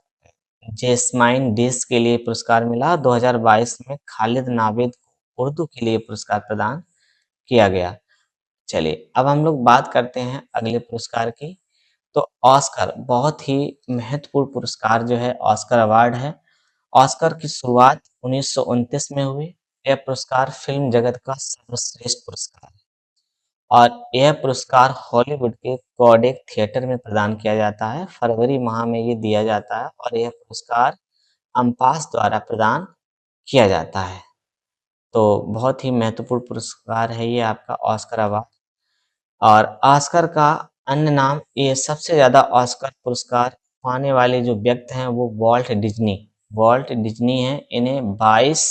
जेसमाइन डिस के लिए पुरस्कार मिला। 2022 में खालिद नाविद को उर्दू के लिए पुरस्कार प्रदान किया गया। चलिए अब हम लोग बात करते हैं अगले पुरस्कार की। तो ऑस्कर बहुत ही महत्वपूर्ण पुरस्कार जो है ऑस्कर अवार्ड है। ऑस्कर की शुरुआत 1929 में हुई। यह पुरस्कार फिल्म जगत का सर्वश्रेष्ठ पुरस्कार है और यह पुरस्कार हॉलीवुड के कोडेक थिएटर में प्रदान किया जाता है। फरवरी माह में ये दिया जाता है और यह पुरस्कार अम्पास द्वारा प्रदान किया जाता है। तो बहुत ही महत्वपूर्ण पुरस्कार है ये आपका ऑस्कर अवार्ड और ऑस्कर का अन्य नाम ये सबसे ज़्यादा ऑस्कर पुरस्कार पाने वाले जो व्यक्ति हैं वो वॉल्ट डिज्नी हैं। इन्हें 22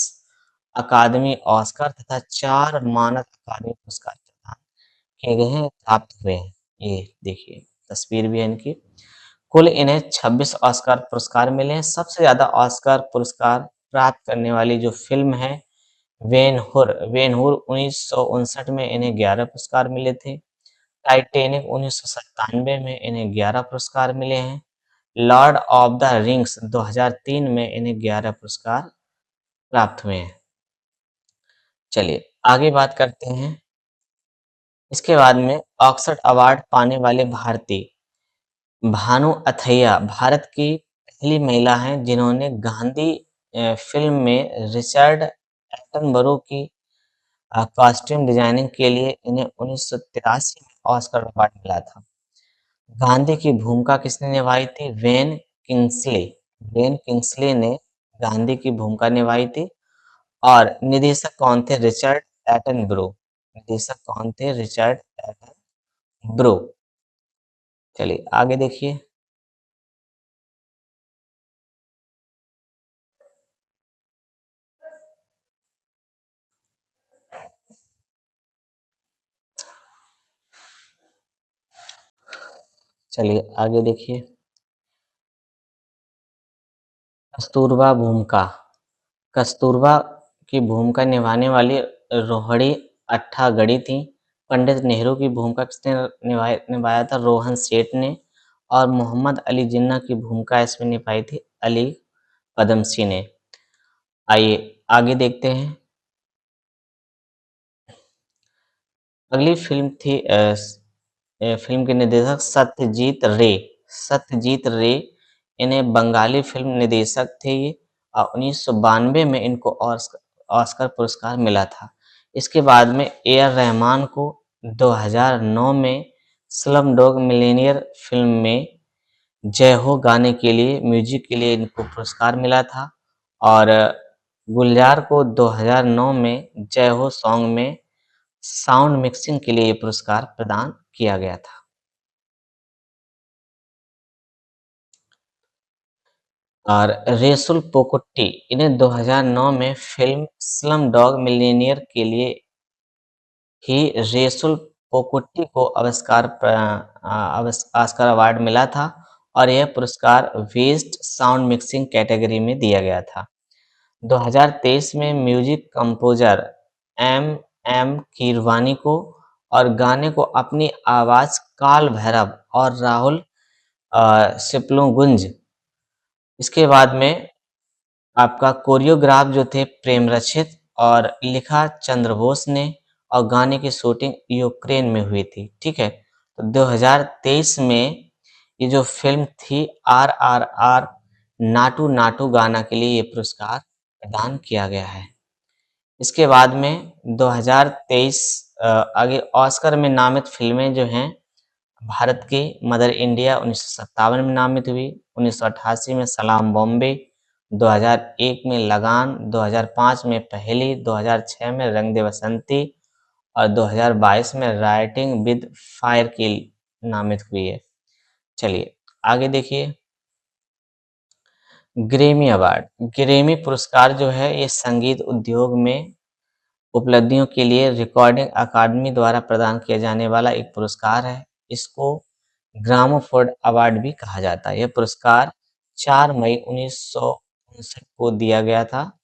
अकादमी ऑस्कर तथा 4 मानद अकादमी पुरस्कार प्रदान किए गए हैं, प्राप्त हुए हैं। ये देखिए तस्वीर भी है इनकी। कुल इन्हें 26 ऑस्कर पुरस्कार मिले हैं। सबसे ज़्यादा ऑस्कर पुरस्कार प्राप्त करने वाली जो फ़िल्म है बेन हुर 1959 में इन्हें 11 पुरस्कार मिले थे। टाइटैनिक 1997 में इन्हें 11 पुरस्कार मिले हैं। लॉर्ड ऑफ द रिंग्स 2003 में इन्हें 11 पुरस्कार प्राप्त हुए हैं। चलिए आगे बात करते हैं। इसके बाद में ऑस्कर अवार्ड पाने वाले भारतीय भानु अथैया भारत की पहली महिला हैं जिन्होंने गांधी फ़िल्म में रिचर्ड एटनबरो की कॉस्ट्यूम डिजाइनिंग के लिए इन्हें 1983 में ऑस्कर अवार्ड मिला था। गांधी की भूमिका किसने निभाई थी? When Kingsley. वेन किंग्सले ने गांधी की भूमिका निभाई थी। और निर्देशक कौन थे? Richard Attenborough. निर्देशक कौन थे? Richard Attenborough. चलिए आगे देखिए। चलिए आगे देखिए। कस्तूरबा भूमिका। कस्तूरबा की भूमिका निभाने वाली रोहिणी अट्ठागड़ी थी। पंडित नेहरू की भूमिका किसने निभाया था? रोहन सेठ ने। और मोहम्मद अली जिन्ना की भूमिका इसमें निभाई थी अली पदमसी ने। आइए आगे देखते हैं। अगली फिल्म थी फिल्म के निर्देशक सत्यजीत रे। सत्यजीत रे इन्हें बंगाली फिल्म निर्देशक थे ये। 1992 में इनको ऑस्कर पुरस्कार मिला था। इसके बाद में ए आर रहमान को 2009 में स्लम डॉग मिलियनेयर फिल्म में जय हो गाने के लिए म्यूजिक के लिए इनको पुरस्कार मिला था। और गुलजार को 2009 में जय हो सॉन्ग में साउंड मिक्सिंग के लिए ये पुरस्कार प्रदान किया गया था। और रेसुल पोकुट्टी इन्हें 2009 में फिल्म स्लम डॉग मिलियनेयर के लिए ही रेसुल पोकुट्टी को ऑस्कर अवार्ड मिला था। और यह पुरस्कार बेस्ट साउंड मिक्सिंग कैटेगरी में दिया गया था। 2023 में music composer M M Keeravani को और गाने को अपनी आवाज काल भैरव और राहुल सिप्लोगुंज। इसके बाद में आपका कोरियोग्राफ जो थे प्रेम रचित और लिखा चंद्रबोस ने। और गाने की शूटिंग यूक्रेन में हुई थी। ठीक है, तो 2023 में ये जो फिल्म थी RRR नाटू नाटू गाना के लिए ये पुरस्कार प्रदान किया गया है। इसके बाद में 2023 आगे ऑस्कर में नामित फिल्में जो हैं भारत की मदर इंडिया 1957 में नामित हुई। 1988 में सलाम बॉम्बे। 2001 में लगान। 2005 में पहेली। 2006 में रंग दे बसंती। और 2022 में राइटिंग विद फायर की नामित हुई है। चलिए आगे देखिए। Grammy award. ग्रेमी पुरस्कार जो है ये संगीत उद्योग में उपलब्धियों के लिए रिकॉर्डिंग अकादमी द्वारा प्रदान किया जाने वाला एक पुरस्कार है। इसको ग्रामोफोन अवार्ड भी कहा जाता है। यह पुरस्कार 4 मई 1959 को दिया गया था।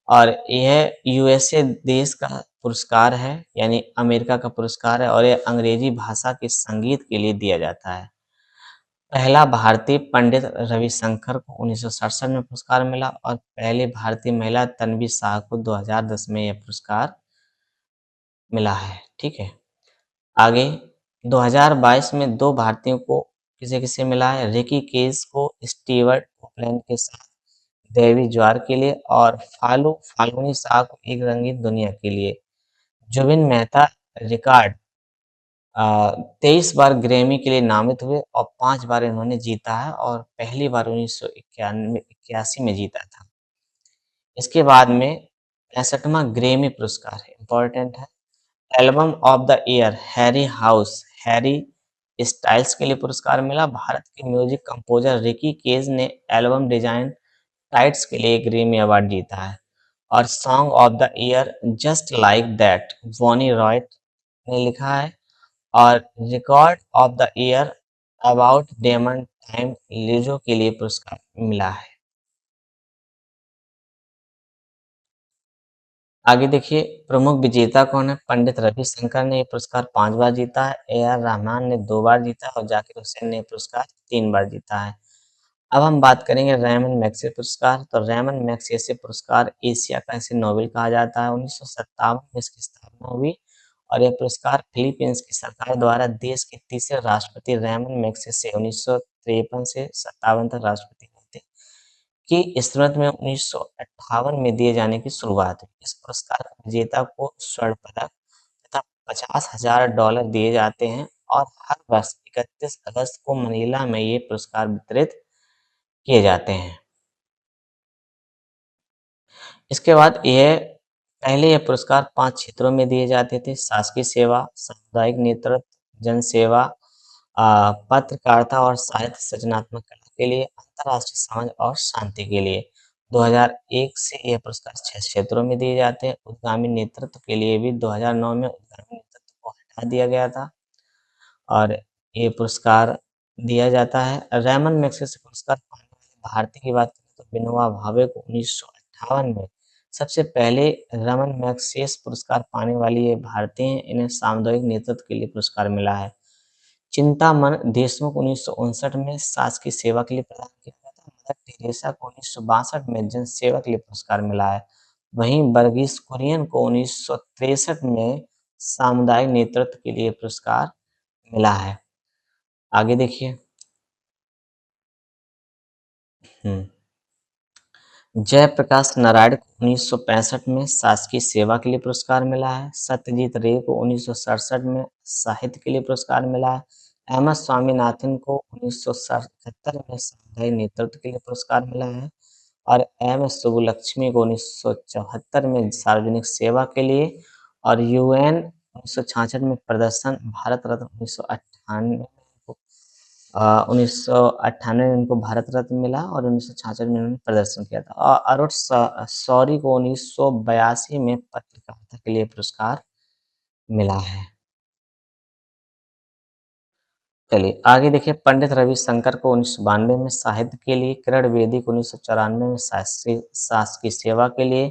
और यह यूएसए देश का पुरस्कार है, यानी अमेरिका का पुरस्कार है। और यह अंग्रेजी भाषा के संगीत के लिए दिया जाता है। पहला भारतीय पंडित रविशंकर को 1967 में पुरस्कार मिला। और पहली भारतीय महिला तन्वी शाह को 2010 में यह पुरस्कार मिला है। ठीक है, आगे 2022 में 2 भारतीयों को किसे-किसे मिला है? रिकी केज को स्टीवर्ट ऑकलैंड के साथ दैवी ज्वार के लिए। और फाल्गुनी शाह को एक रंगीन दुनिया के लिए। जुबिन मेहता रिकॉर्ड 23 बार ग्रैमी के लिए नामित हुए और 5 बार इन्होंने जीता है। और पहली बार 1981 में जीता था। इसके बाद में 65वां ग्रैमी पुरस्कार है, इम्पोर्टेंट है। Album of the year Harry Styles के लिए पुरस्कार मिला। भारत के म्यूजिक कंपोजर रिकी केज ने एल्बम डिजाइन टाइट्स के लिए ग्रैमी अवार्ड जीता है। और song of the year just like that Bonnie Raitt ने लिखा है। और record of the year about damn time Lizzo के लिए पुरस्कार मिला है। आगे देखिए प्रमुख विजेता कौन है? पंडित रविशंकर ने ये पुरस्कार 5 बार जीता है, ए.आर. रहमान ने 2 बार जीता है और जाकिर हुसैन ने ये पुरस्कार 3 बार जीता है। अब हम बात करेंगे रैमन मैग्सेसे पुरस्कार। तो रैमन मैग्सेसे पुरस्कार एशिया का इसे नोबेल कहा जाता है। 1957 में इसकी स्थापना हुई और यह पुरस्कार फिलीपींस की सरकार द्वारा देश के तीसरे राष्ट्रपति रैमन मैग्सेसे 1953 से 57 तक राष्ट्रपति रहे थे की स्मृति में 1958 में दिए जाने की शुरुआत हुई। इस पुरस्कार का विजेता को स्वर्ण पदक तथा $50,000 दिए जाते हैं और हर वर्ष 31 अगस्त को मनीला में ये पुरस्कार वितरित किए जाते हैं। इसके बाद पहले ये पुरस्कार 5 क्षेत्रों में दिए जाते थे, शासकीय सेवा, सामुदायिक नेतृत्व, जनसेवा, पत्रकारिता और साहित्य सृजनात्मक कला के लिए, अंतर्राष्ट्रीय समझ और शांति के लिए। 2001 से यह पुरस्कार 6 क्षेत्रों में दिए जाते हैं। उद्गामी नेतृत्व के लिए भी 2009 में उद्गामी नेतृत्व को हटा दिया गया था और ये पुरस्कार दिया जाता है। रैमन मैग्सेसे पुरस्कार पाने वाले भारतीय की बात करें तो विनोबा भावे को 1958 में सबसे पहले रमन मैग्सेसे पुरस्कार पाने वाली ये भारतीय हैं। इन्हें सामुदायिक नेतृत्व के लिए पुरस्कार मिला है। चिंतामन देशमुख 1959 में शासकीय सेवा के लिए प्रदान किया गया था। मदर टेरेसा को 1962 में जन सेवा के लिए पुरस्कार मिला है। वहीं वर्गीस कुरियन को 1963 में सामुदायिक नेतृत्व के लिए पुरस्कार मिला है। आगे देखिए। हुँ। जयप्रकाश नारायण को 1965 में शासकीय सेवा के लिए पुरस्कार मिला है। सत्यजीत रे को 1967 में साहित्य के लिए पुरस्कार मिला है। एम.एस. स्वामीनाथन को 1977 में सामुदायिक नेतृत्व के लिए पुरस्कार मिला है और एम.एस. सुब्बुलक्ष्मी को 1974 में सार्वजनिक सेवा के लिए और यूएन 1966 में प्रदर्शन, भारत रत्न 1998 को 1998 में इनको भारत रत्न मिला और 1966 में इन्होंने प्रदर्शन किया था और अरुण शौरी को 1982 में पत्रकारिता के लिए पुरस्कार मिला है। चलिए आगे देखिए पंडित रविशंकर को 1992 में साहित्य के लिए, किरण बेदी को 1994 में शासकीय सेवा के लिए,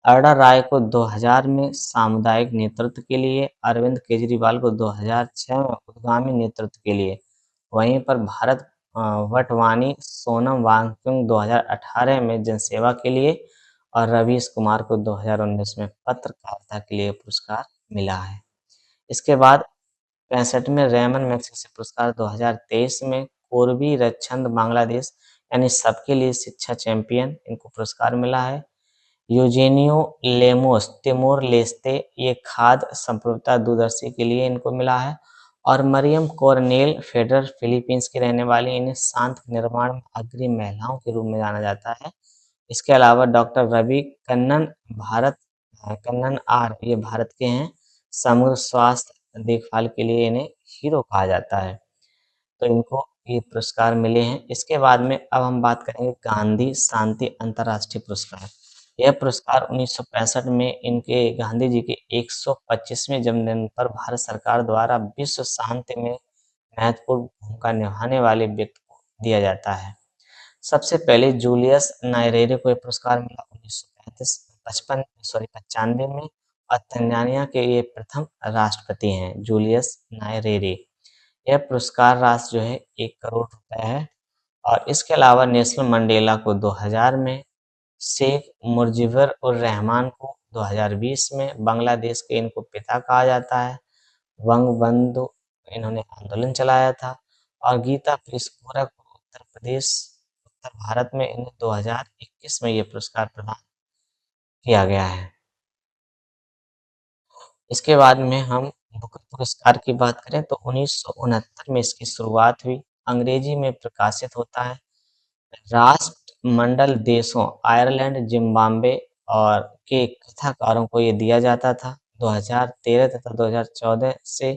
अरुणा राय को 2000 में सामुदायिक नेतृत्व के लिए, अरविंद केजरीवाल को 2006 में उद्गामी नेतृत्व के लिए। वहीं पर भारत वटवानी सोनम वांगचुक 2018 में जनसेवा के लिए और रवीश कुमार को 2019 में पत्रकारिता के लिए पुरस्कार मिला है। इसके बाद 65वें रैमन मैग्सेसे पुरस्कार 2023 में पूर्वी रक्षंद बांग्लादेश यानी सबके लिए शिक्षा चैंपियन इनको पुरस्कार मिला है। यूजेनियो लेमोस तिमोर लेस्ते ये खाद्य संप्रभुता दूरदर्शी के लिए इनको मिला है और मरियम कोरनेल फेडरर फिलीपींस की रहने वाली, इन्हें शांत निर्माण में अग्रणी महिलाओं के रूप में जाना जाता है। इसके अलावा डॉक्टर रवि कन्नन कन्नन आर ये भारत के हैं। समग्र स्वास्थ्य देखभाल के लिए इन्हें हीरो कहा जाता है। तो इनको ये पुरस्कार मिले हैं। इसके बाद में अब हम बात करेंगे गांधी शांति अंतर्राष्ट्रीय पुरस्कार। यह पुरस्कार 1965 में इनके गांधी जी के 125वें जन्मदिन पर भारत सरकार द्वारा विश्व शांति में महत्वपूर्ण भूमिका निभाने वाले व्यक्ति को दिया जाता है। सबसे पहले जूलियस नायरेरे को ये पुरस्कार मिला 95 में और तंजानिया के ये प्रथम राष्ट्रपति हैं जूलियस नायरेरे। यह पुरस्कार राशि जो है 1 करोड़ रुपए है और इसके अलावा नेल्सन मंडेला को 2000 में, शेख मुजीबुर रहमान को 2020 में, बांग्लादेश के इनको पिता कहा जाता है, वंगबंधु इन्होंने आंदोलन चलाया था और गीता प्रेस गोरखपुर उत्तर भारत में इन्हें 2021 में ये पुरस्कार प्रदान किया गया है। इसके बाद में हम बुकर पुरस्कार की बात करें तो 1969 में इसकी शुरुआत हुई। अंग्रेजी में प्रकाशित होता है। राष्ट्रमंडल देशों आयरलैंड, जिम्बाब्वे और के कथाकारों को ये दिया जाता था। 2013 तथा 2014 से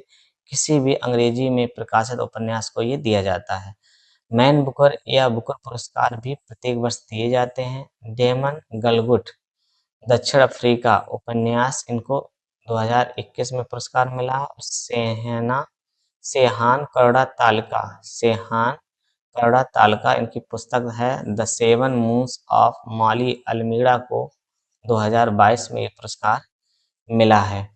किसी भी अंग्रेजी में प्रकाशित उपन्यास को ये दिया जाता है। मैन बुकर या बुकर पुरस्कार भी प्रत्येक वर्ष दिए जाते हैं। डेमन गलगुट दक्षिण अफ्रीका उपन्यास इनको 2021 में पुरस्कार मिला और सेहान करुणा तालिका इनकी पुस्तक है द सेवन मून्स ऑफ माली अल्मीड़ा को 2022 में ये पुरस्कार मिला है।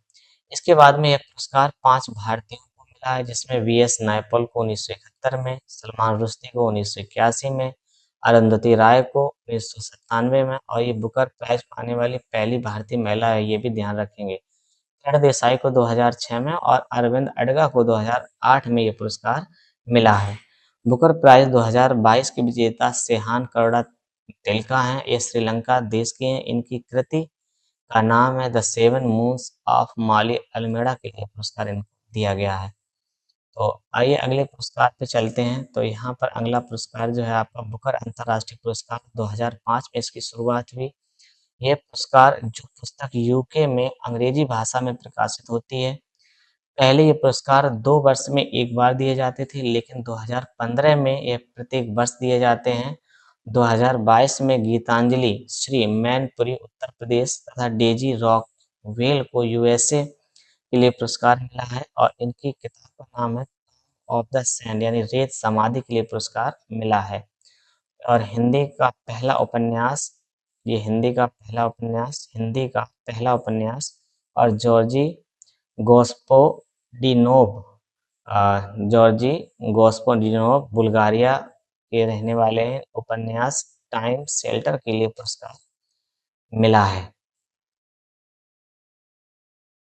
इसके बाद में ये पुरस्कार 5 भारतीयों को मिला है, जिसमें वीएस नायपॉल को 1971 में, सलमान रुश्दी को 1981 में, अरुंधति राय को 1997 में और ये बुकर प्राइज़ पाने वाली पहली भारतीय महिला है, ये भी ध्यान रखेंगे। किरण देसाई को 2006 में और अरविंद अडगा को 2008 में ये पुरस्कार मिला है। बुकर प्राइज़ 2022 के विजेता सेहान करुणा तिलका हैं, ये श्रीलंका देश के हैं। इनकी कृति का नाम है द सेवन मून्स ऑफ माली अल्मेड़ा के लिए पुरस्कार इनको दिया गया है। तो आइए अगले पुरस्कार पे चलते हैं। तो यहाँ पर अगला पुरस्कार जो है आपका बुकर अंतर्राष्ट्रीय पुरस्कार 2005 में इसकी शुरुआत हुई। ये पुरस्कार जो पुस्तक यूके में अंग्रेजी भाषा में प्रकाशित होती है। पहले ये पुरस्कार 2 वर्ष में 1 बार दिए जाते थे, लेकिन 2015 में ये प्रत्येक वर्ष दिए जाते हैं। 2022 में गीतांजलि श्री मैनपुरी उत्तर प्रदेश तथा डेजी रॉकवेल को यूएसए के लिए पुरस्कार मिला है और इनकी किताब का नाम है ऑफ द सैंड यानी रेत समाधि के लिए पुरस्कार मिला है। और हिंदी का पहला उपन्यास और गोस्पोडिनोव जॉर्जी गोस्पोडिनोव बुल्गारिया के रहने वाले हैं। उपन्यास टाइम शेल्टर के लिए पुरस्कार मिला है।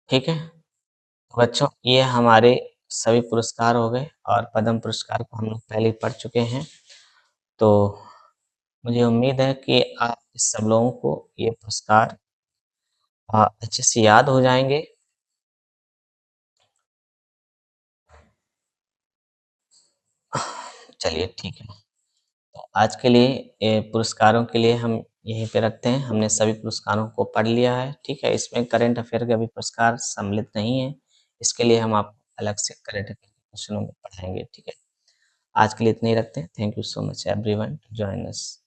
ठीक है? तो बच्चों ये हमारे सभी पुरस्कार हो गए और पद्म पुरस्कार को हम लोग पहले ही पढ़ चुके हैं। तो मुझे उम्मीद है कि आप सब लोगों को ये पुरस्कार अच्छे से याद हो जाएँगे। चलिए ठीक है। तो आज के लिए पुरस्कारों के लिए हम यहीं पे रखते हैं। हमने सभी पुरस्कारों को पढ़ लिया है, ठीक है? इसमें करंट अफ़ेयर के अभी पुरस्कार सम्मिलित नहीं है। इसके लिए हम आपको अलग से करंट अफ़ेयर के क्वेश्चनों में पढ़ाएँगे, ठीक है? आज के लिए इतना ही रखते हैं। Thank you so much everyone to join us.